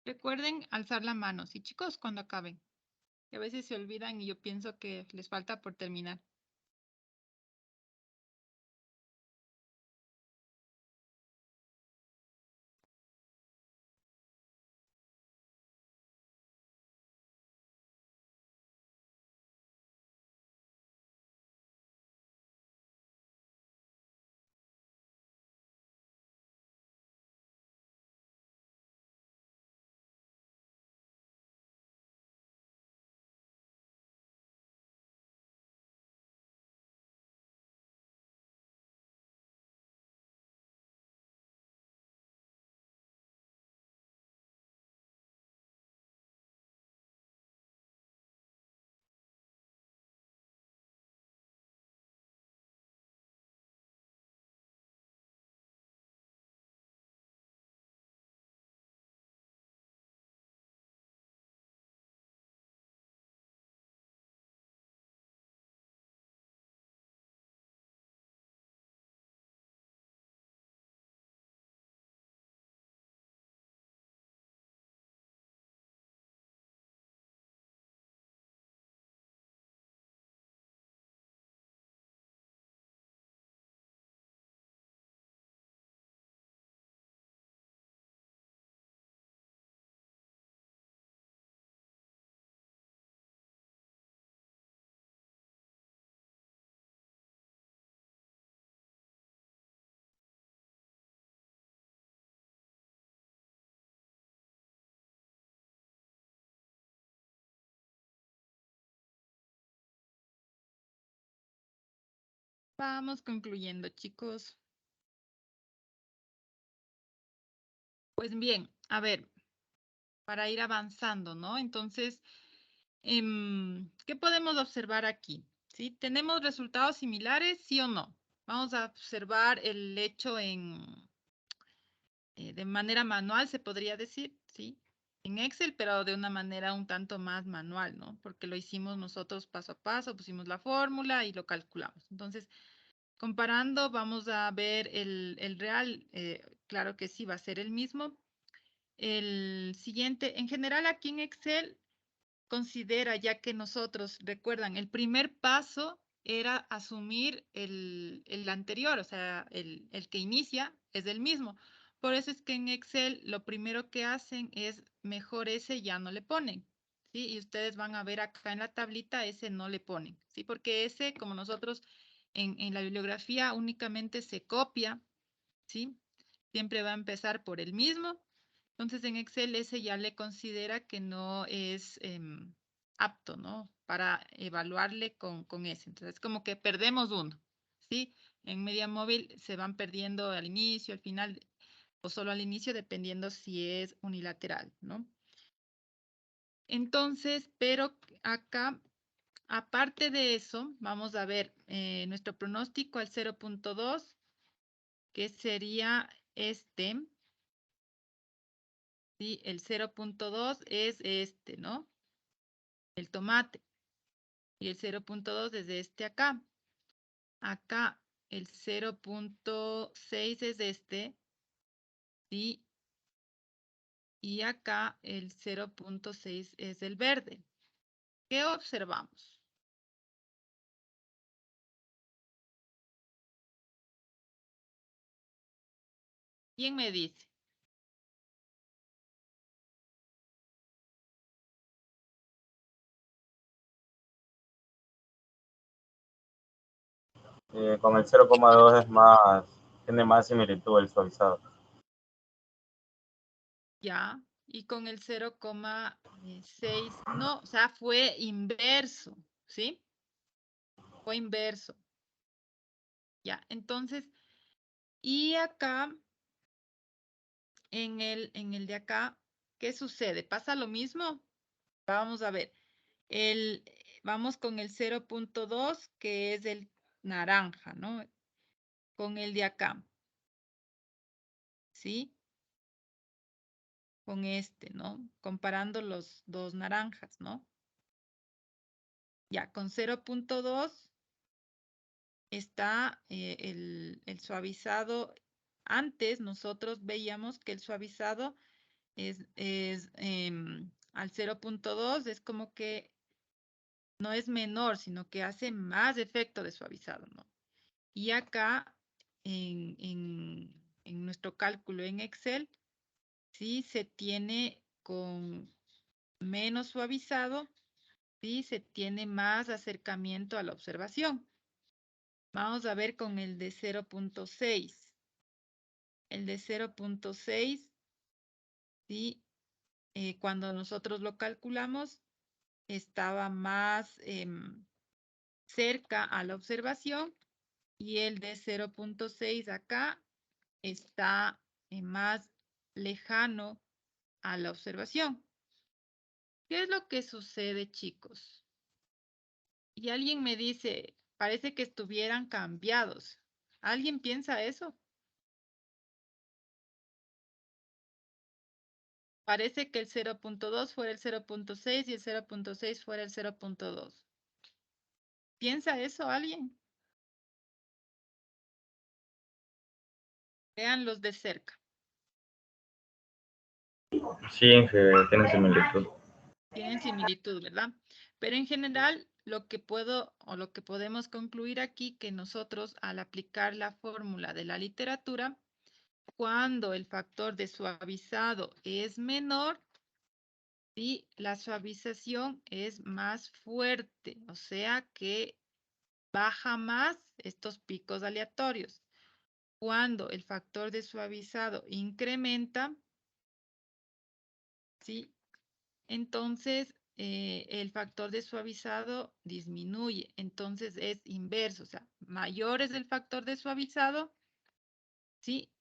Recuerden alzar la mano, sí, chicos, cuando acaben. Que a veces se olvidan y yo pienso que les falta por terminar. Vamos concluyendo, chicos. Pues bien, a ver, para ir avanzando, ¿no? Entonces, ¿qué podemos observar aquí? ¿Sí? ¿Tenemos resultados similares, sí o no? Vamos a observar el hecho de manera manual, se podría decir, ¿sí? En Excel, pero de una manera un tanto más manual, ¿no? Porque lo hicimos nosotros paso a paso, pusimos la fórmula y lo calculamos. Entonces, comparando, vamos a ver el real, claro que sí, va a ser el mismo. El siguiente, en general aquí en Excel, considera, ya que nosotros, recuerdan, el primer paso era asumir el anterior, o sea, el que inicia es el mismo. Por eso es que en Excel lo primero que hacen es mejor ese ya no le ponen, ¿sí? Y ustedes van a ver acá en la tablita ese no le ponen, ¿sí? Porque ese, como nosotros en la bibliografía únicamente se copia, ¿sí? Siempre va a empezar por el mismo. Entonces en Excel ese ya le considera que no es apto, ¿no? Para evaluarle con ese. Entonces como que perdemos uno, ¿sí? En media móvil se van perdiendo al inicio, al final o solo al inicio, dependiendo si es unilateral, ¿no? Entonces, pero acá, aparte de eso, vamos a ver nuestro pronóstico al 0.2, que sería este. ¿Sí? El 0.2 es este, ¿no? El tomate. Y el 0.2 es este acá. Acá el 0.6 es este. ¿Sí? Y acá el 0.6 es el verde. ¿Qué observamos? ¿Quién me dice? Con el 0,2 es más, tiene más similitud el suavizado. Ya, y con el 0,6, no, o sea, fue inverso, ¿sí? Fue inverso. Ya, entonces, y acá, en el de acá, ¿qué sucede? ¿Pasa lo mismo? Vamos a ver. Vamos con el 0,2, que es el naranja, ¿no? Con el de acá. ¿Sí? Con este, ¿no? Comparando los dos naranjas, ¿no? Ya, con 0,2 está el suavizado. Antes nosotros veíamos que el suavizado al 0,2 es como que no es menor, sino que hace más efecto de suavizado, ¿no? Y acá en nuestro cálculo en Excel, sí se tiene con menos suavizado, sí se tiene más acercamiento a la observación. Vamos a ver con el de 0,6. El de 0,6, ¿sí? Cuando nosotros lo calculamos, estaba más cerca a la observación, y el de 0,6 acá está más lejano a la observación. ¿Qué es lo que sucede, chicos? Y alguien me dice, parece que estuvieran cambiados. ¿Alguien piensa eso? Parece que el 0,2 fuera el 0,6 y el 0,6 fuera el 0,2. ¿Piensa eso alguien? Véanlos de cerca. Sí, Inge, tiene similitud. Tienen similitud, ¿verdad? Pero en general, lo que podemos concluir aquí, que nosotros al aplicar la fórmula de la literatura, cuando el factor de suavizado es menor, ¿sí? La suavización es más fuerte, o sea que baja más estos picos aleatorios. Cuando el factor de suavizado incrementa, ¿sí? Entonces el factor de suavizado disminuye. Entonces es inverso, o sea, mayor es el factor de suavizado, ¿sí?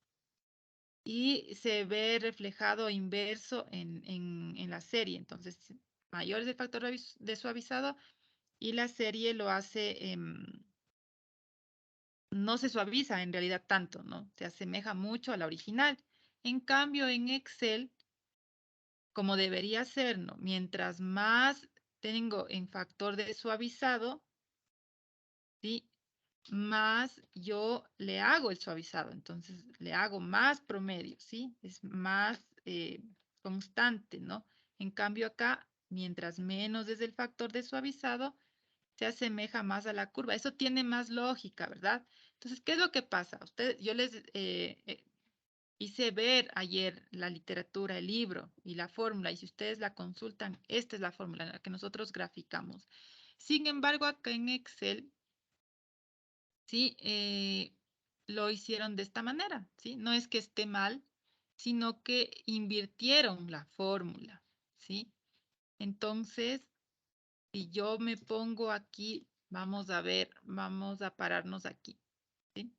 Y se ve reflejado inverso en la serie. Entonces, mayor es el factor de suavizado y la serie lo hace, no se suaviza en realidad tanto, ¿no? Se asemeja mucho a la original. En cambio, en Excel, como debería ser, ¿no? Mientras más tengo en factor de suavizado, ¿sí? Más yo le hago el suavizado, entonces le hago más promedio, ¿sí? Es más constante, ¿no? En cambio acá, mientras menos es el factor de suavizado, se asemeja más a la curva. Eso tiene más lógica, ¿verdad? Entonces, ¿qué es lo que pasa? Yo les hice ver ayer la literatura, el libro y la fórmula, y si ustedes la consultan, esta es la fórmula en la que nosotros graficamos. Sin embargo, acá en Excel, ¿sí? Lo hicieron de esta manera, ¿sí? No es que esté mal, sino que invirtieron la fórmula, ¿sí? Entonces, si yo me pongo aquí, vamos a ver, vamos a pararnos aquí, ¿sí?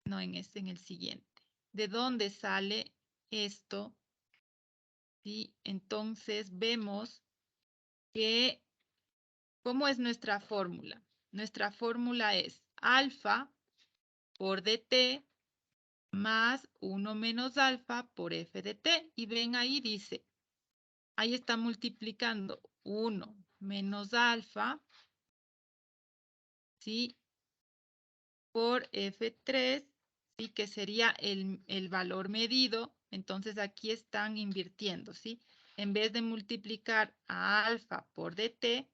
No en este, en el siguiente. ¿De dónde sale esto? ¿Sí? Entonces vemos que, ¿cómo es nuestra fórmula? Nuestra fórmula es alfa por dt más 1 menos alfa por f de t. Y ven ahí, dice, ahí está multiplicando 1 menos alfa, ¿sí? Por F3, ¿sí? Que sería el valor medido. Entonces aquí están invirtiendo, ¿sí? En vez de multiplicar a alfa por dt,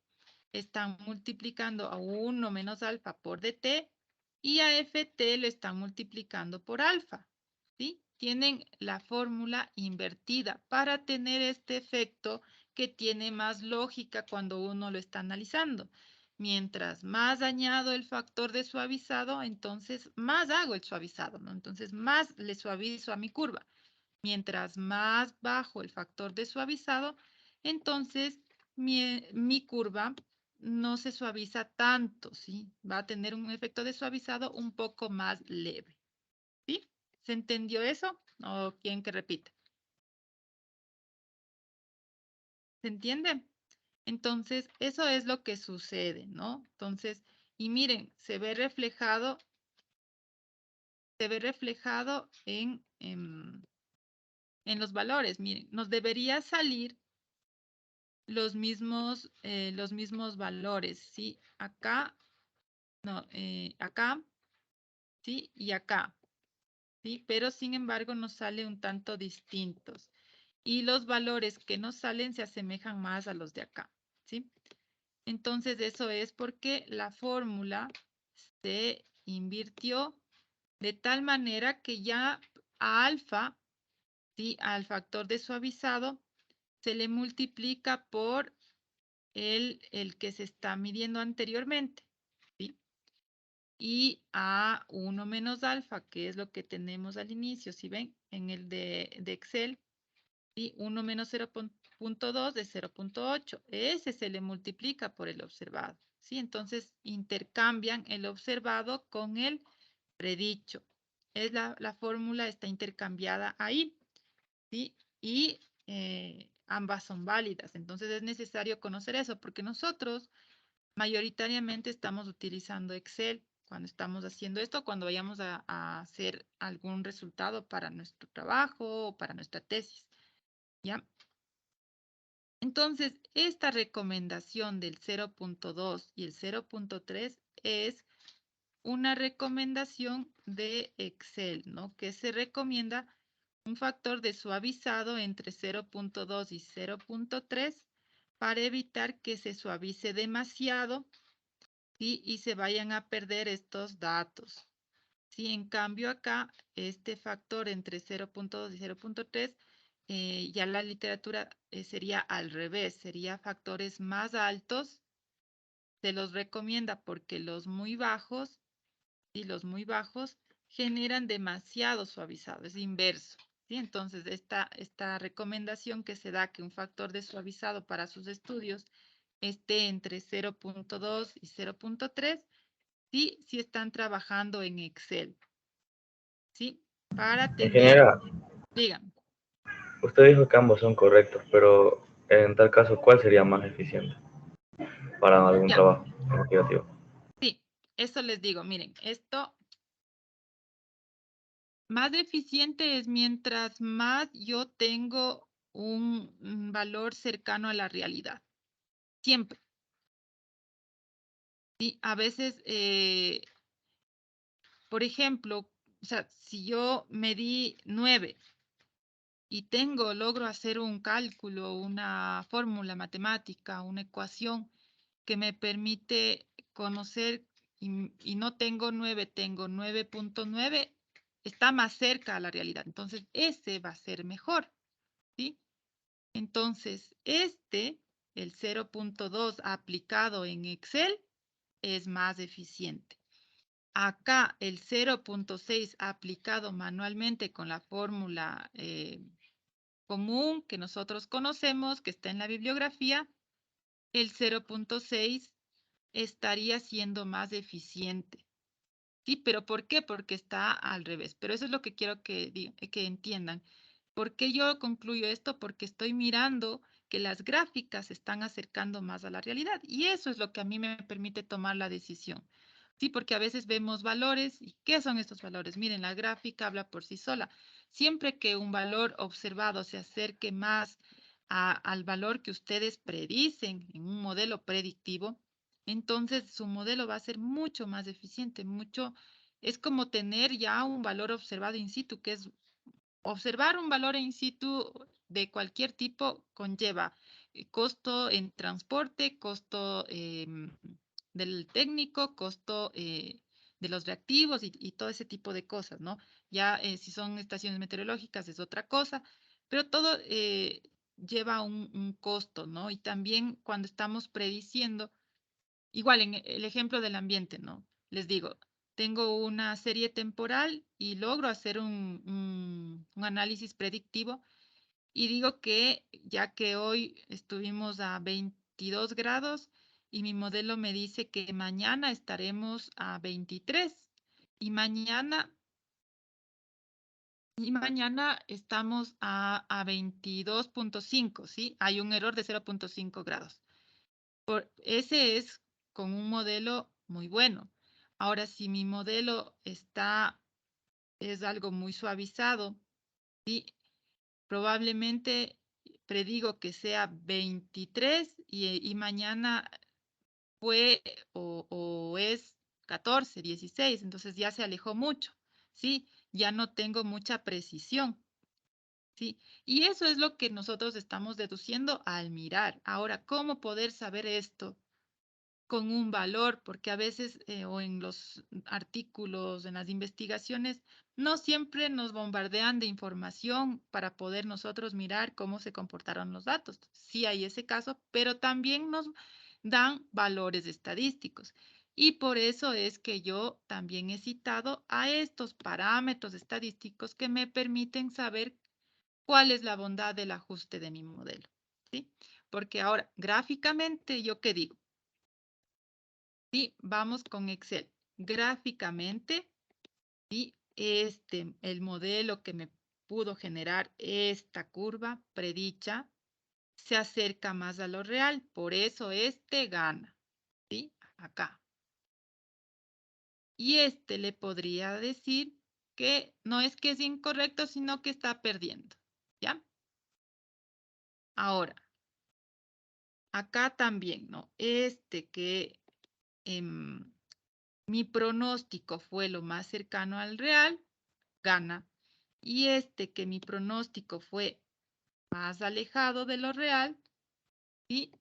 están multiplicando a 1 menos alfa por dt y a ft lo están multiplicando por alfa, ¿sí? Tienen la fórmula invertida para tener este efecto que tiene más lógica cuando uno lo está analizando. Mientras más añado el factor de suavizado, entonces más hago el suavizado, ¿no? Entonces más le suavizo a mi curva. Mientras más bajo el factor de suavizado, entonces mi curva no se suaviza tanto, ¿sí? Va a tener un efecto de suavizado un poco más leve, ¿sí? ¿Se entendió eso? ¿O quieren que repita? ¿Se entiende? Entonces, eso es lo que sucede, ¿no? Entonces, y miren, se ve reflejado en los valores. Miren, nos debería salir los mismos valores, ¿sí? Acá, no, acá, ¿sí? Y acá, ¿sí? Pero sin embargo nos sale un tanto distintos. Y los valores que nos salen se asemejan más a los de acá, ¿sí? Entonces eso es porque la fórmula se invirtió de tal manera que ya a alfa, ¿sí? Al factor de suavizado, se le multiplica por el que se está midiendo anteriormente, ¿sí? Y a 1 menos alfa, que es lo que tenemos al inicio, ¿sí ven? En el de Excel, ¿sí? 1 menos 0.2 de 0.8. Ese se le multiplica por el observado, ¿sí? Entonces intercambian el observado con el predicho. Es la fórmula está intercambiada ahí, ¿sí? Y ambas son válidas. Entonces es necesario conocer eso porque nosotros mayoritariamente estamos utilizando Excel cuando estamos haciendo esto, cuando vayamos a hacer algún resultado para nuestro trabajo o para nuestra tesis, ¿ya? Entonces, esta recomendación del 0.2 y el 0.3 es una recomendación de Excel, ¿no? Que se recomienda un factor de suavizado entre 0.2 y 0.3 para evitar que se suavice demasiado, ¿sí? Y se vayan a perder estos datos. Sí, en cambio acá, este factor entre 0.2 y 0.3, ya la literatura sería al revés, sería factores más altos, se los recomienda porque los muy bajos generan demasiado suavizado, es inverso. ¿Sí? Entonces, esta recomendación que se da que un factor de suavizado para sus estudios esté entre 0.2 y 0.3, sí están trabajando en Excel. ¿Sí? Para tener... Ingeniera, Digan. usted dijo que ambos son correctos, pero en tal caso, ¿cuál sería más eficiente para algún Ya. trabajo investigativo? Sí, eso les digo. Miren, esto más eficiente es mientras más yo tengo un valor cercano a la realidad. Siempre. Sí, a veces, por ejemplo, o sea, si yo medí 9 y logro hacer un cálculo, una fórmula matemática, una ecuación que me permite conocer y no tengo 9, tengo 9.9, está más cerca a la realidad. Entonces, ese va a ser mejor, ¿sí? Entonces, el 0.2 aplicado en Excel, es más eficiente. Acá, el 0.6 aplicado manualmente con la fórmula común que nosotros conocemos, que está en la bibliografía, el 0.6 estaría siendo más eficiente. Sí, pero ¿por qué? Porque está al revés. Pero eso es lo que quiero que entiendan. ¿Por qué yo concluyo esto? Porque estoy mirando que las gráficas se están acercando más a la realidad y eso es lo que a mí me permite tomar la decisión. Sí, porque a veces vemos valores. ¿Y qué son estos valores? Miren, la gráfica habla por sí sola. Siempre que un valor observado se acerque más al valor que ustedes predicen en un modelo predictivo, entonces su modelo va a ser mucho más eficiente, es como tener ya un valor observado in situ, que es observar un valor in situ de cualquier tipo conlleva costo en transporte, costo del técnico, costo de los reactivos y todo ese tipo de cosas, ¿no? Ya si son estaciones meteorológicas es otra cosa, pero todo lleva un costo, ¿no? Y también cuando estamos prediciendo, igual en el ejemplo del ambiente, ¿no? Les digo, tengo una serie temporal y logro hacer un análisis predictivo y digo que ya que hoy estuvimos a 22 grados y mi modelo me dice que mañana estaremos a 23 y mañana estamos a 22.5, ¿sí? Hay un error de 0.5 grados. Ese es con un modelo muy bueno. Ahora, si mi modelo es algo muy suavizado, ¿sí? Probablemente predigo que sea 23 y mañana fue o es 14, 16, entonces ya se alejó mucho, ¿sí? Ya no tengo mucha precisión, ¿sí? Y eso es lo que nosotros estamos deduciendo al mirar. Ahora, ¿cómo poder saber esto con un valor? Porque a veces o en los artículos, en las investigaciones, no siempre nos bombardean de información para poder nosotros mirar cómo se comportaron los datos. Sí hay ese caso, pero también nos dan valores estadísticos. Y por eso es que yo también he citado a estos parámetros estadísticos que me permiten saber cuál es la bondad del ajuste de mi modelo, ¿sí? Porque ahora, gráficamente, ¿yo qué digo? Sí, vamos con Excel. Gráficamente, sí, el modelo que me pudo generar esta curva predicha se acerca más a lo real, por eso este gana, ¿sí? Acá. Y le podría decir que no es que es incorrecto, sino que está perdiendo, ¿ya? Ahora, acá también, ¿no? Que mi pronóstico fue lo más cercano al real, gana. Y que mi pronóstico fue más alejado de lo real, y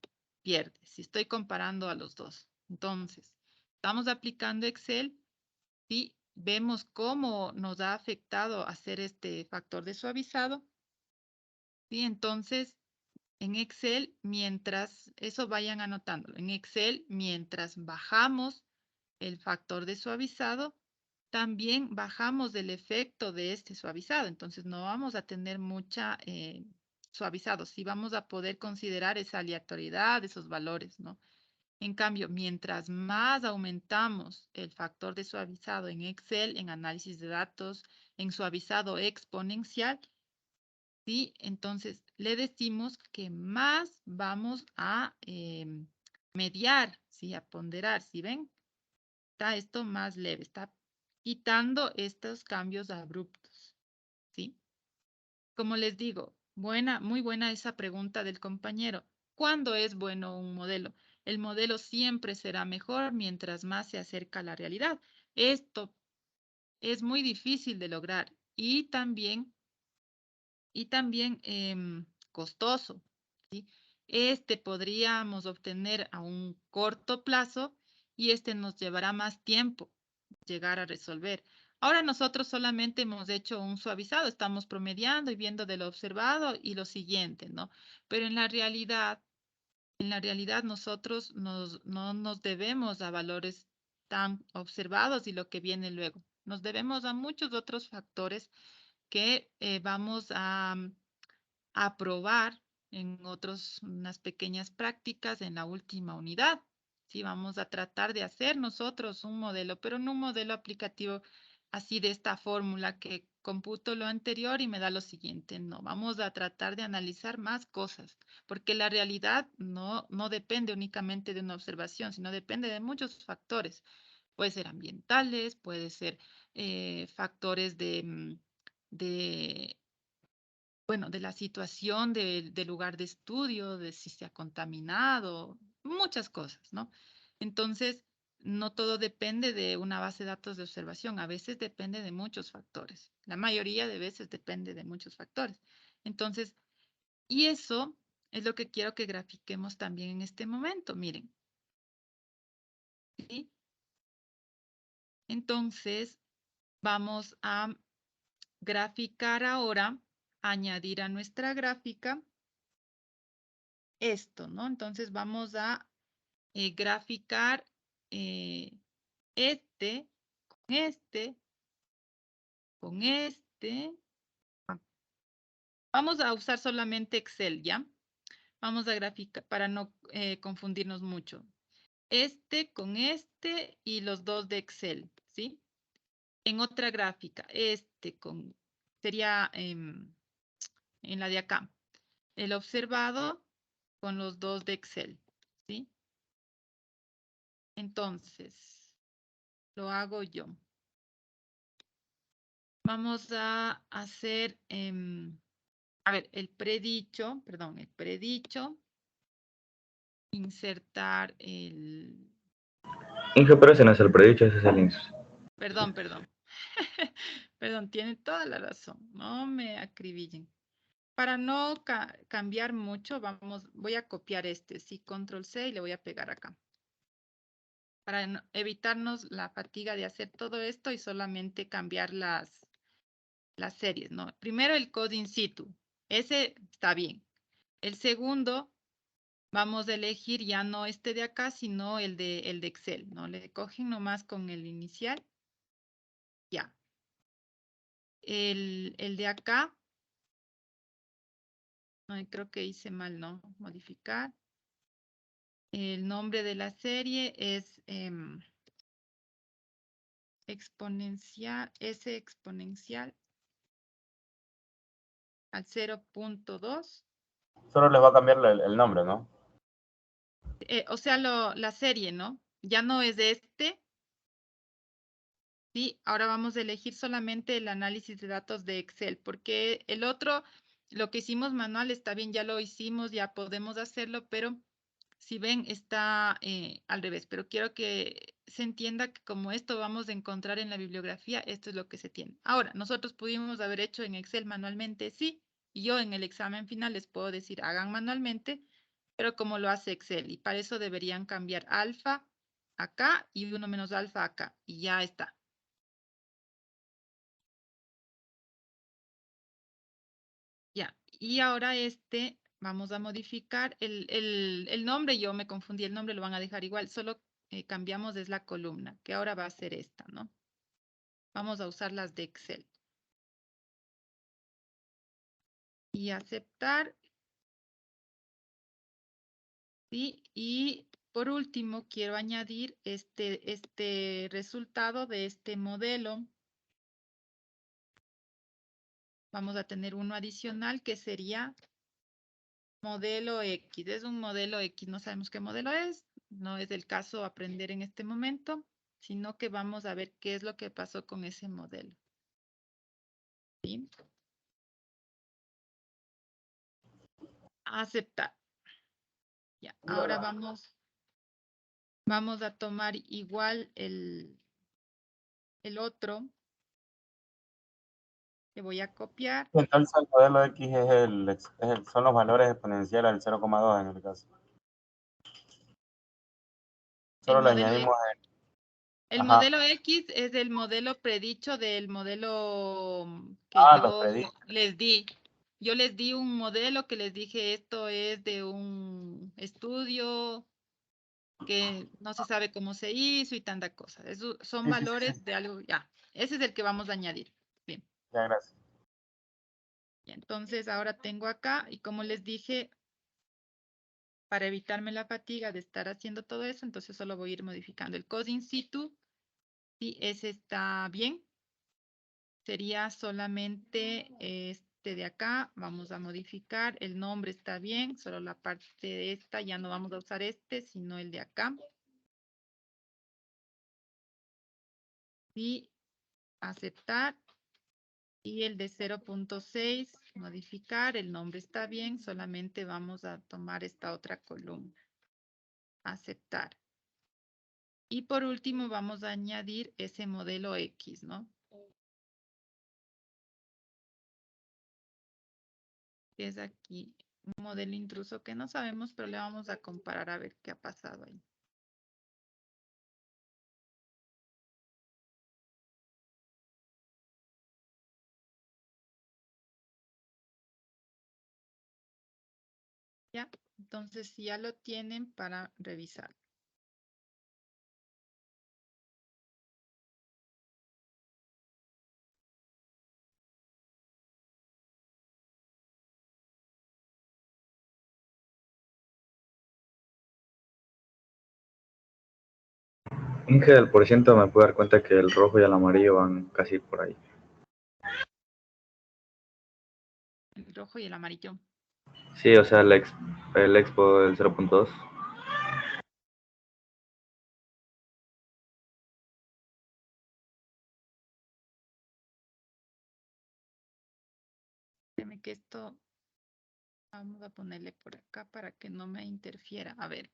pierde, si estoy comparando a los dos. Entonces, estamos aplicando Excel y vemos cómo nos ha afectado hacer este factor de suavizado. Y entonces, en Excel, mientras, eso vayan anotándolo, en Excel, mientras bajamos el factor de suavizado, también bajamos el efecto de este suavizado. Entonces no vamos a tener mucha suavizado. Sí vamos a poder considerar esa aleatoriedad, esos valores, ¿no? En cambio, mientras más aumentamos el factor de suavizado en Excel, en análisis de datos, en suavizado exponencial, ¿sí? Entonces le decimos que más vamos a mediar, ¿sí? A ponderar, ¿sí ven? Está esto más leve, está quitando estos cambios abruptos, ¿sí? Como les digo, muy buena esa pregunta del compañero. ¿Cuándo es bueno un modelo? El modelo siempre será mejor mientras más se acerca a la realidad. Esto es muy difícil de lograr y también costoso, ¿sí? Podríamos obtener a un corto plazo y nos llevará más tiempo llegar a resolver. Ahora nosotros solamente hemos hecho un suavizado, estamos promediando y viendo de lo observado y lo siguiente, ¿no? Pero en la realidad nosotros no nos debemos a valores tan observados y lo que viene luego. Nos debemos a muchos otros factores que vamos a probar en unas pequeñas prácticas en la última unidad. Sí, vamos a tratar de hacer nosotros un modelo, pero no un modelo aplicativo así de esta fórmula que computo lo anterior y me da lo siguiente. No, vamos a tratar de analizar más cosas, porque la realidad no depende únicamente de una observación, sino depende de muchos factores. Puede ser ambientales, puede ser factores de bueno, de la situación del lugar de estudio, de si se ha contaminado, muchas cosas, ¿no? Entonces, no todo depende de una base de datos de observación, a veces depende de muchos factores. La mayoría de veces depende de muchos factores. Entonces, y eso es lo que quiero que grafiquemos también en este momento. Miren, ¿sí? Entonces, vamos a graficar ahora, añadir a nuestra gráfica esto, ¿no? Entonces vamos a graficar este, con este. Vamos a usar solamente Excel, ¿ya? Vamos a graficar para no confundirnos mucho. Este con este y los dos de Excel, ¿sí? En otra gráfica, sería en la de acá. El observado con los dos de Excel, ¿sí? Entonces, lo hago yo. Vamos a hacer, a ver, el predicho, insertar Inge, pero ese no es el predicho, ese es el ins. Perdón. Perdón, tiene toda la razón. No me acribillen. Para no cambiar mucho, voy a copiar sí, control C y le voy a pegar acá. Para evitarnos la fatiga de hacer todo esto y solamente cambiar las series, ¿no? Primero el code in situ. Ese está bien. El segundo, vamos a elegir ya no este de acá, sino el de Excel, ¿no? Le cogen nomás con el inicial. Ya. El de acá. Ay, creo que hice mal, ¿no? Modificar. El nombre de la serie es exponencial, S exponencial al 0.2. Solo les va a cambiar el nombre, ¿no? O sea, la serie, ¿no? Ya no es Sí, ahora vamos a elegir solamente el análisis de datos de Excel, porque el otro, lo que hicimos manual está bien, ya lo hicimos, ya podemos hacerlo, pero si ven, está al revés. Pero quiero que se entienda que como esto vamos a encontrar en la bibliografía, esto es lo que se tiene. Ahora, nosotros pudimos haber hecho en Excel manualmente, sí, y yo en el examen final les puedo decir, hagan manualmente, pero como lo hace Excel, y para eso deberían cambiar alfa acá y 1 menos alfa acá, y ya está. Ya, y ahora vamos a modificar el nombre, yo me confundí, el nombre lo van a dejar igual, solo cambiamos es la columna, que ahora va a ser esta, ¿no? Vamos a usar las de Excel. Y aceptar. ¿Sí? Y por último, quiero añadir este resultado de este modelo. Vamos a tener uno adicional que sería modelo X. Es un modelo X, no sabemos qué modelo es. No es el caso aprender en este momento, sino que vamos a ver qué es lo que pasó con ese modelo. ¿Sí? Aceptar. Ya, ahora vamos a tomar igual el otro. Que voy a copiar. Entonces el modelo X son los valores exponenciales al 0,2 en el caso. Solo le añadimos el ajá. modelo X es el modelo predicho del modelo que Los yo predichos. les di. Yo les di un modelo que les dije esto es de un estudio que no se sabe cómo se hizo y tanta cosa. Eso son Sí. valores de algo, ya. Ese es el que vamos a añadir. Bien. Ya, gracias. Y entonces ahora tengo acá y como les dije, para evitarme la fatiga de estar haciendo todo eso, entonces solo voy a ir modificando el code in situ. Sí, ese está bien. Sería solamente este de acá. Vamos a modificar. El nombre está bien. Solo la parte de esta. Ya no vamos a usar sino el de acá. Y aceptar. Y el de 0.6, modificar. El nombre está bien. Solamente vamos a tomar esta otra columna. Aceptar. Y por último vamos a añadir ese modelo X, ¿no? Que es aquí un modelo intruso que no sabemos, pero le vamos a comparar a ver qué ha pasado ahí. Ya, entonces ya lo tienen para revisar. Inge del porciento me puedo dar cuenta que el rojo y el amarillo van casi por ahí. El rojo y el amarillo. Sí, o sea, el expo del 0.2. Déjame que esto, vamos a ponerle por acá para que no me interfiera. A ver,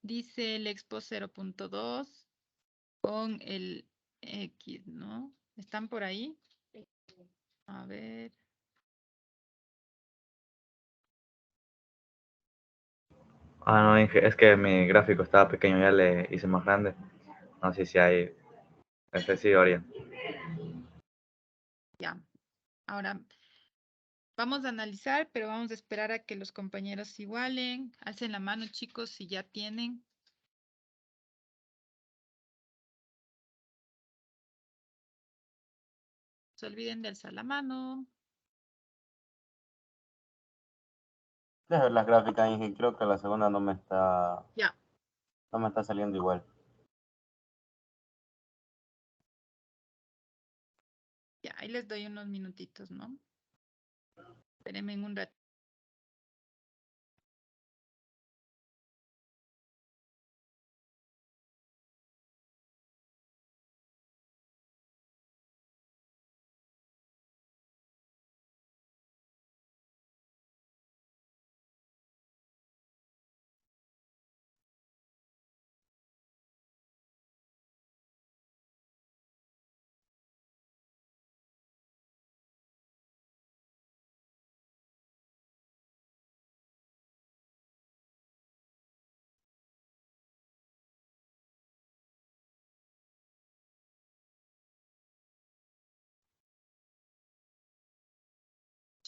dice el expo 0.2 con el X, ¿no? ¿Están por ahí? A ver. Ah, no, Inge, es que mi gráfico estaba pequeño, ya le hice más grande. No sé si hay... Este sí, Orión. Ya. Ahora vamos a analizar, pero vamos a esperar a que los compañeros igualen. Alcen la mano, chicos, si ya tienen. No se olviden de alzar la mano. Deja ver las gráficas, Inge. Creo que la segunda no me está Ya. saliendo igual. Ya, ahí les doy unos minutitos, ¿no? Espérenme en un rato.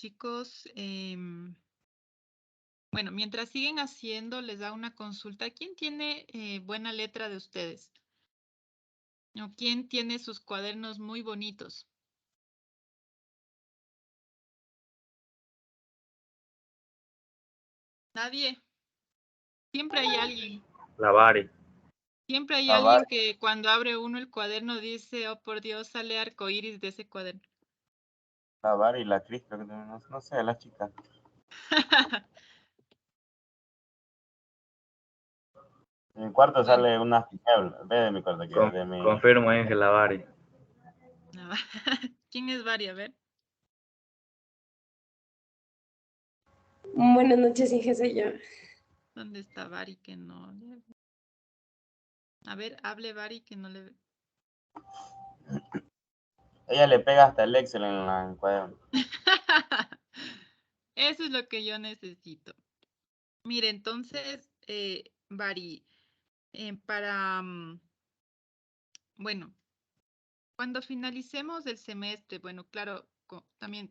Chicos, bueno, mientras siguen haciendo, les da una consulta. ¿Quién tiene buena letra de ustedes? ¿O quién tiene sus cuadernos muy bonitos? Nadie. Siempre hay alguien. La Bari. Siempre hay La alguien Bari. que cuando abre uno el cuaderno dice, oh por Dios, sale arcoíris de ese cuaderno. La Bar y la Cris, creo que no sé, las chicas. En mi cuarto Bueno, sale una ve de mi cuarto, que de mi... Confirmo, Inge, la Bari. ¿quién es Vari? A ver. Buenas noches, Inge, soy yo. ¿Dónde está Vari que no le... A ver, hable Vari que no le... Ella le pega hasta el Excel en el cuaderno. Eso es lo que yo necesito. Mire, entonces, Vari, para, bueno, cuando finalicemos el semestre, bueno, claro, también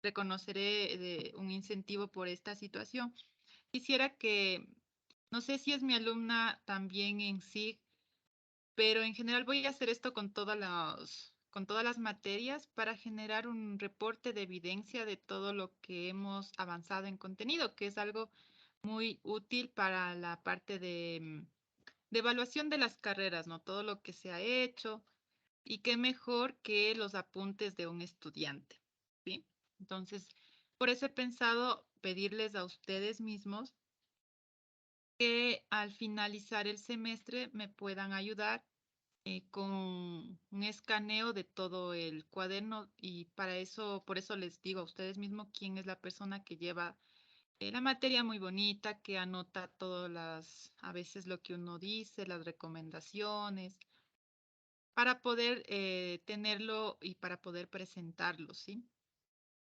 reconoceré un incentivo por esta situación. Quisiera que, no sé si es mi alumna también en SIG, pero en general voy a hacer esto con todas las materias para generar un reporte de evidencia de todo lo que hemos avanzado en contenido, que es algo muy útil para la parte de evaluación de las carreras, ¿no? Todo lo que se ha hecho y qué mejor que los apuntes de un estudiante, ¿sí? Entonces, por eso he pensado pedirles a ustedes mismos que al finalizar el semestre me puedan ayudar con un escaneo de todo el cuaderno y para eso, por eso les digo a ustedes mismos quién es la persona que lleva la materia muy bonita, que anota todas a veces lo que uno dice, las recomendaciones, para poder tenerlo y para poder presentarlo, ¿sí?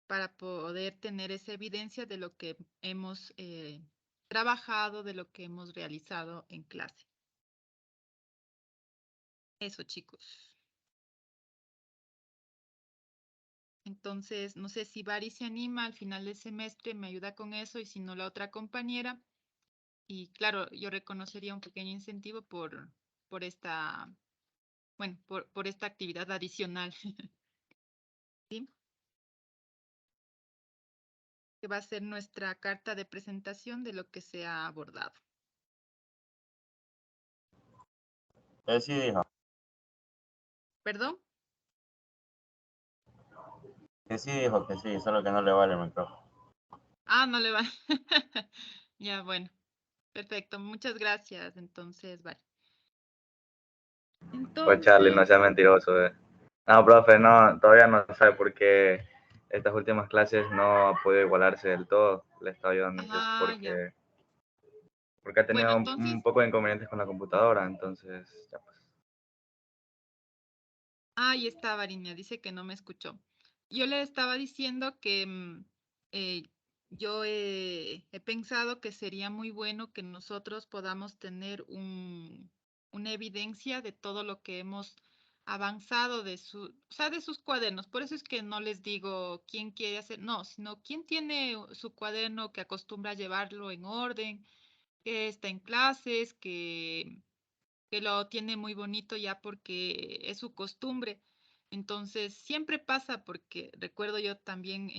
Para poder tener esa evidencia de lo que hemos trabajado, de lo que hemos realizado en clase. Eso, chicos. Entonces, no sé si Bari se anima al final del semestre, me ayuda con eso y si no la otra compañera. Y claro, yo reconocería un pequeño incentivo por esta, bueno, por esta actividad adicional, ¿sí? Que va a ser nuestra carta de presentación de lo que se ha abordado. Sí dijo, ¿Perdón? que sí, solo que no le vale el micrófono. Ah, no le va. Ya, bueno. Perfecto. Muchas gracias. Entonces, vale. Pues Charlie, no sea Entonces, mentiroso. No, profe, no, todavía no sabe por qué estas últimas clases no ha podido igualarse del todo. Le he estado ayudando ya. porque ha Bueno, tenido entonces, un poco de inconvenientes con la computadora, entonces, ya pues. ahí está Variña, dice que no me escuchó. Yo le estaba diciendo que eh, yo he pensado que sería muy bueno que nosotros podamos tener una evidencia de todo lo que hemos avanzado o sea, de sus cuadernos. Por eso es que no les digo quién quiere hacer, no, sino quién tiene su cuaderno que acostumbra a llevarlo en orden, que está en clases, que lo tiene muy bonito ya porque es su costumbre. Entonces, siempre pasa, porque recuerdo yo también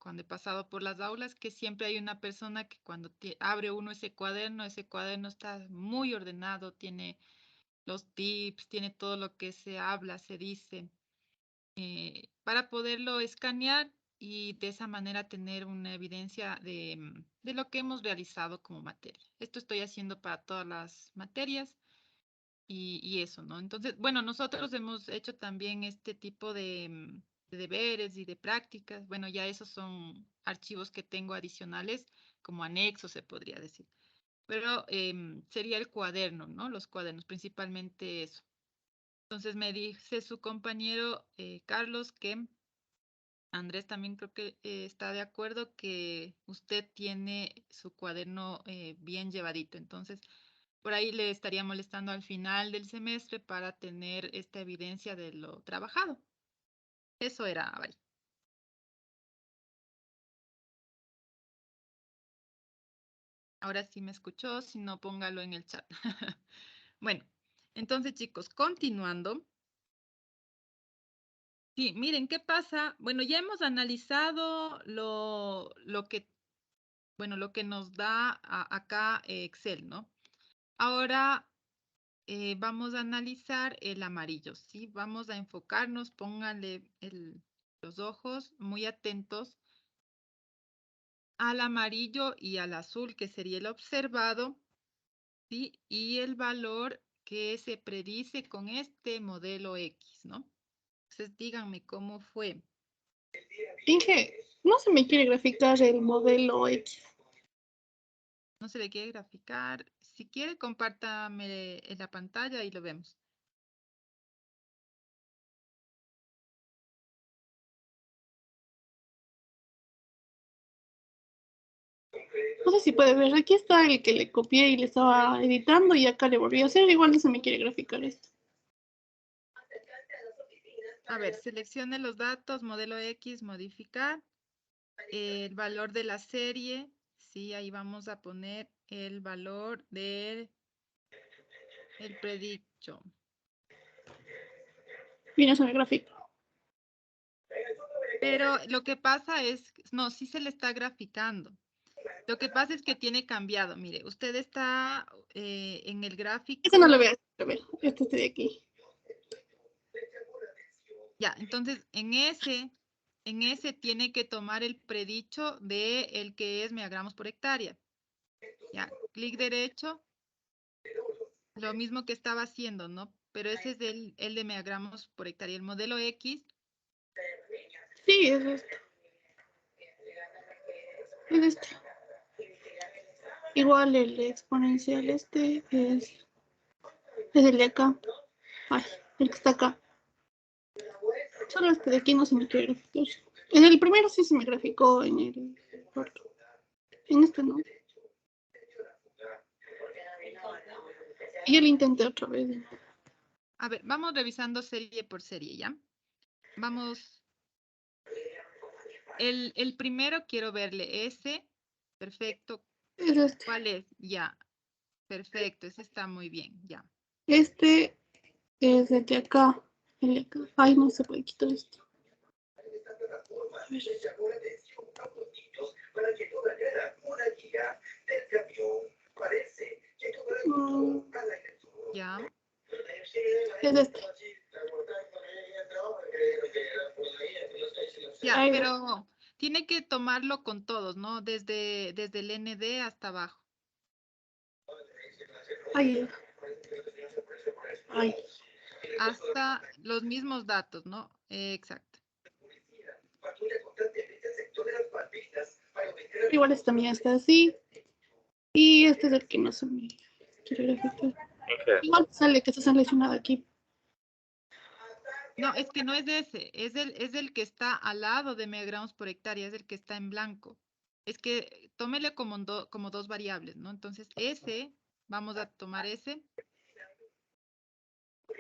cuando he pasado por las aulas, que siempre hay una persona que cuando abre uno ese cuaderno está muy ordenado, tiene los tips, tiene todo lo que se habla, se dice, para poderlo escanear y de esa manera tener una evidencia de lo que hemos realizado como materia. Esto estoy haciendo para todas las materias y eso, ¿no? Entonces, bueno, nosotros hemos hecho también este tipo de deberes y de prácticas. Bueno, ya esos son archivos que tengo adicionales como anexos, se podría decir. Pero sería el cuaderno, ¿no? Los cuadernos, principalmente eso. Entonces me dice su compañero Carlos que Andrés también creo que está de acuerdo que usted tiene su cuaderno bien llevadito. Entonces, por ahí le estaría molestando al final del semestre para tener esta evidencia de lo trabajado. Eso era, vale. Ahora sí me escuchó, si no, póngalo en el chat. Bueno, entonces chicos, continuando. Sí, miren, ¿qué pasa? Bueno, ya hemos analizado lo que, bueno, lo que nos da acá Excel, ¿no? Ahora vamos a analizar el amarillo, ¿sí? Vamos a enfocarnos, pónganle los ojos muy atentos al amarillo y al azul, que sería el observado, ¿sí? Y el valor que se predice con este modelo X, ¿no? Entonces díganme cómo fue. Inge, no se me quiere graficar el modelo X. No se le quiere graficar. Si quiere, compártame en la pantalla y lo vemos. No sé si puede ver, aquí está el que le copié y le estaba editando y acá le volví a hacer, igual no se me quiere graficar esto. A ver, seleccione los datos, modelo X, modificar. El valor de la serie, sí, ahí vamos a poner el valor del predicho. Mira, se me grafica. Pero lo que pasa es, no, sí se le está graficando. Lo que pasa es que tiene cambiado. Mire, usted está en el Este no lo gráfico. veo, este de aquí. Ya, entonces en ese tiene que tomar el predicho de el que es megagramos por hectárea. Ya, clic derecho, lo mismo que estaba haciendo, ¿no? Pero ese es el de megagramos por hectárea. El modelo X, Sí, es esto. Es este. Igual el exponencial este es el de acá. Ay, el que está acá. Solo este de aquí no se me quiere graficar. En el primero sí se me graficó, en el otro. En este no. Y yo lo intenté otra vez. a ver, vamos revisando serie por serie, ¿ya? Vamos, el primero quiero verle ese, perfecto. Es este. ¿Cuál es? Ya, perfecto, ese está muy bien, ya. Este es el de acá. El de acá. Ay, no se puede quitar esto. A ver. Ya. Es este. Ya, Ahí va. pero tiene que tomarlo con todos, ¿no? Desde el ND hasta abajo. Ahí. Ahí. Hasta los mismos datos, ¿no? Exacto. Igual este también está así. Y este es el que no se me quiere graficar. Inge, Igual sale que está seleccionado aquí. No, es que no es ese, es el que está al lado de megagramos por hectárea, es el que está en blanco. Es que tómele como dos variables, ¿no? Entonces, ese, vamos a tomar ese.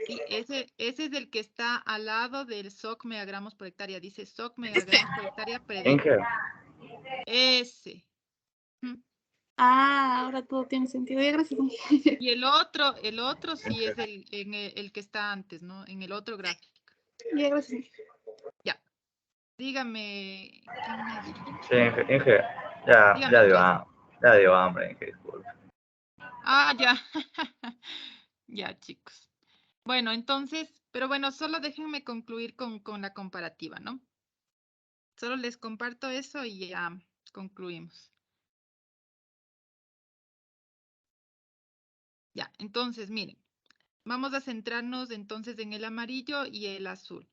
Sí, ese es el que está al lado del SOC megagramos por hectárea. Dice SOC megagramos por hectárea predijo. Inge, Ese. Ah, ahora todo tiene sentido. Ya, gracias. Y el otro sí es el que está antes, ¿no? En el otro gráfico. Ya, gracias. Ya. Dígame, ¿quién me dijo? sí, Inge, ya Dígame, clase. dio hambre, Inge, disculpe. Ah, ya. Ya, chicos. Bueno, entonces, pero bueno, solo déjenme concluir con la comparativa, ¿no? Solo les comparto eso y ya concluimos. Ya, entonces, miren, vamos a centrarnos entonces en el amarillo y el azul.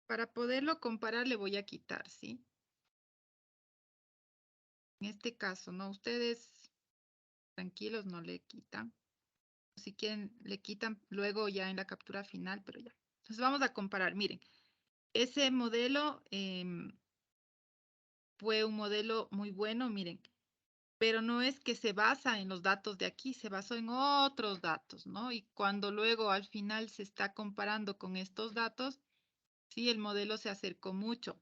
Para poderlo comparar le voy a quitar, ¿sí? En este caso, ¿no? Ustedes tranquilos, no le quitan. Si quieren, le quitan luego ya en la captura final, pero ya. Entonces vamos a comparar. Miren, ese modelo fue un modelo muy bueno, miren. Pero no es que se basa en los datos de aquí, se basó en otros datos, ¿no? Y cuando luego al final se está comparando con estos datos, sí, el modelo se acercó mucho.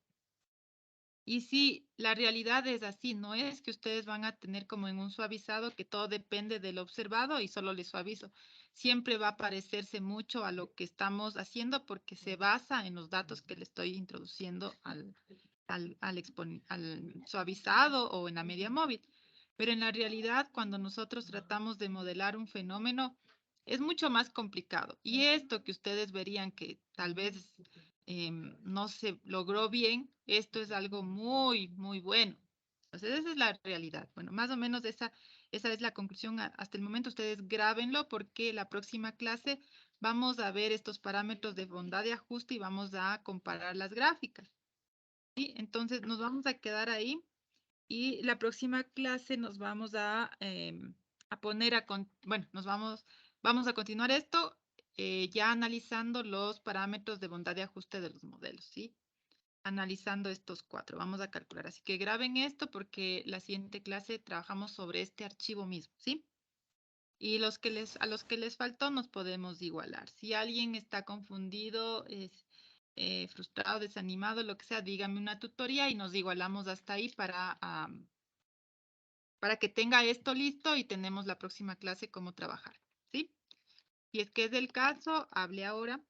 Y sí, la realidad es así, no es que ustedes van a tener como en un suavizado que todo depende del observado y solo les suavizo. Siempre va a parecerse mucho a lo que estamos haciendo porque se basa en los datos que le estoy introduciendo al suavizado o en la media móvil. Pero en la realidad, cuando nosotros tratamos de modelar un fenómeno, es mucho más complicado. Y esto que ustedes verían que tal vez no se logró bien, esto es algo muy, muy bueno. Entonces, esa es la realidad. Bueno, más o menos esa es la conclusión hasta el momento. Ustedes grábenlo porque la próxima clase vamos a ver estos parámetros de bondad de ajuste y vamos a comparar las gráficas. ¿Sí? Entonces, nos vamos a quedar ahí y la próxima clase nos vamos a poner bueno, vamos a continuar esto ya analizando los parámetros de bondad de ajuste de los modelos, ¿sí? Analizando estos 4. Vamos a calcular. Así que graben esto porque la siguiente clase trabajamos sobre este archivo mismo, ¿sí? Y a los que les faltó nos podemos igualar. Si alguien está confundido, frustrado, desanimado, lo que sea, dígame una tutoría y nos igualamos hasta ahí para que tenga esto listo y tenemos la próxima clase cómo trabajar, ¿sí? Si es que es el caso, hable ahora.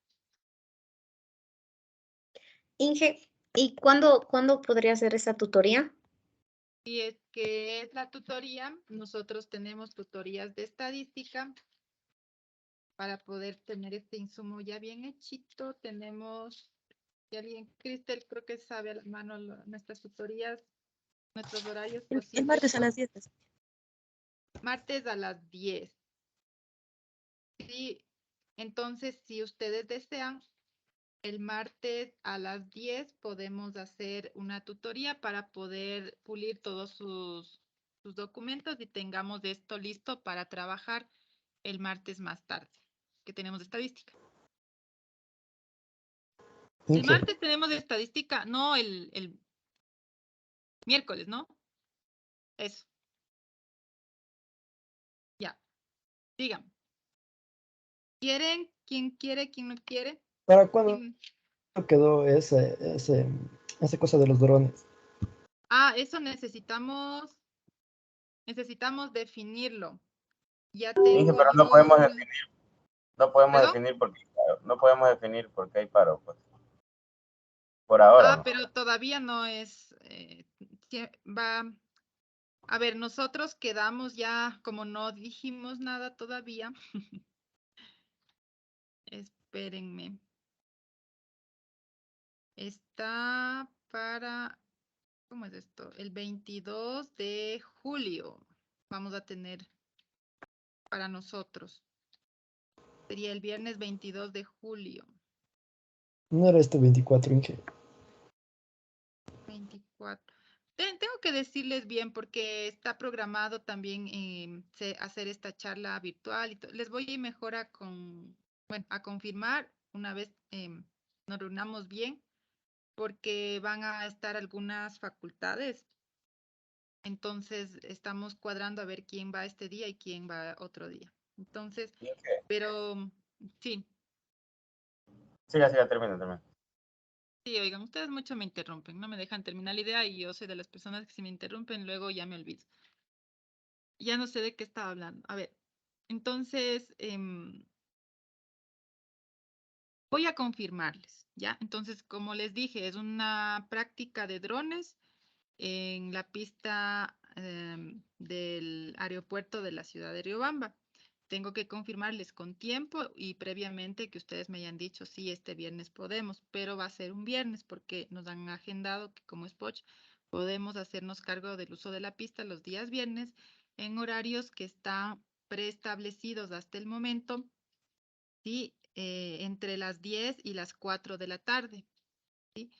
Inge, ¿y cuándo podría hacer esa tutoría? Si es que es la tutoría, nosotros tenemos tutorías de estadística para poder tener este insumo ya bien hechito. Tenemos, si alguien, Cristel, creo que sabe a la mano nuestras tutorías, nuestros horarios El posibles. martes a las 10. Martes a las 10. Sí, entonces, si ustedes desean, el martes a las 10 podemos hacer una tutoría para poder pulir todos sus documentos y tengamos esto listo para trabajar el martes más tarde, que tenemos estadística. El Inge, martes tenemos estadística, no el miércoles, ¿no? Eso. Ya. Díganme. ¿Quieren? ¿Quién quiere? ¿Quién no quiere? ¿para cuándo ¿Quién? quedó esa cosa de los drones? Ah, eso necesitamos definirlo. Ya Inge, tengo pero no yo. podemos definir, ¿Perdón? no podemos definir porque hay paro, pues. Por ahora, Ah, ¿no? pero todavía no es, va, A ver, nosotros quedamos ya, como no dijimos nada todavía. Espérenme. Está para, ¿cómo es esto? El 22 de julio vamos a tener para nosotros. Sería el viernes 22 de julio. No era este 24, Inge. 24. Tengo que decirles bien porque está programado también hacer esta charla virtual. Les voy a ir mejor a confirmar una vez nos reunamos bien porque van a estar algunas facultades. Entonces estamos cuadrando a ver quién va este día y quién va otro día. Entonces, pero sí. Siga, termina. Sí, oigan, ustedes mucho me interrumpen, no me dejan terminar la idea y yo soy de las personas que si me interrumpen luego ya me olvido. Ya no sé de qué estaba hablando. A ver, entonces voy a confirmarles, ¿ya? Entonces, como les dije, es una práctica de drones en la pista del aeropuerto de la ciudad de Riobamba. Tengo que confirmarles con tiempo y previamente que ustedes me hayan dicho, sí, este viernes podemos, pero va a ser un viernes porque nos han agendado que como Spoch podemos hacernos cargo del uso de la pista los días viernes en horarios que están preestablecidos hasta el momento, ¿sí? Entre las 10 y las 4 de la tarde, ¿sí?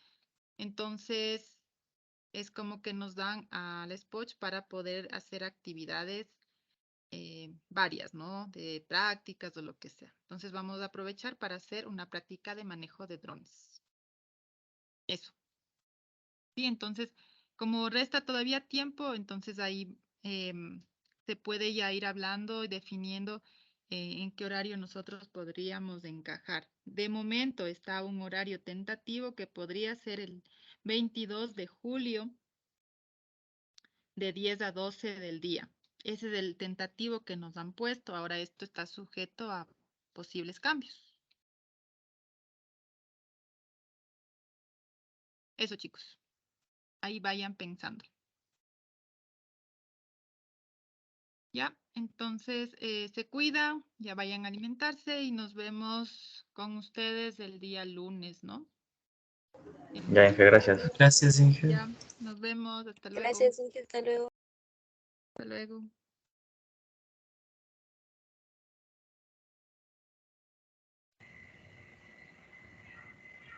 Entonces, es como que nos dan al Spoch para poder hacer actividades varias, ¿no? De prácticas o lo que sea. Entonces vamos a aprovechar para hacer una práctica de manejo de drones. Eso. Sí, entonces, como resta todavía tiempo, entonces ahí se puede ya ir hablando y definiendo en qué horario nosotros podríamos encajar. De momento está un horario tentativo que podría ser el 22 de julio de 10 a 12 del día. Ese es el tentativo que nos han puesto. Ahora esto está sujeto a posibles cambios. Eso, chicos. Ahí vayan pensando. Ya, entonces se cuidan, ya vayan a alimentarse y nos vemos con ustedes el día lunes, ¿no? Ya, Inge, gracias. Gracias, Inge. Ya, nos vemos. Hasta luego. Gracias, Inge. Hasta luego. Hasta luego.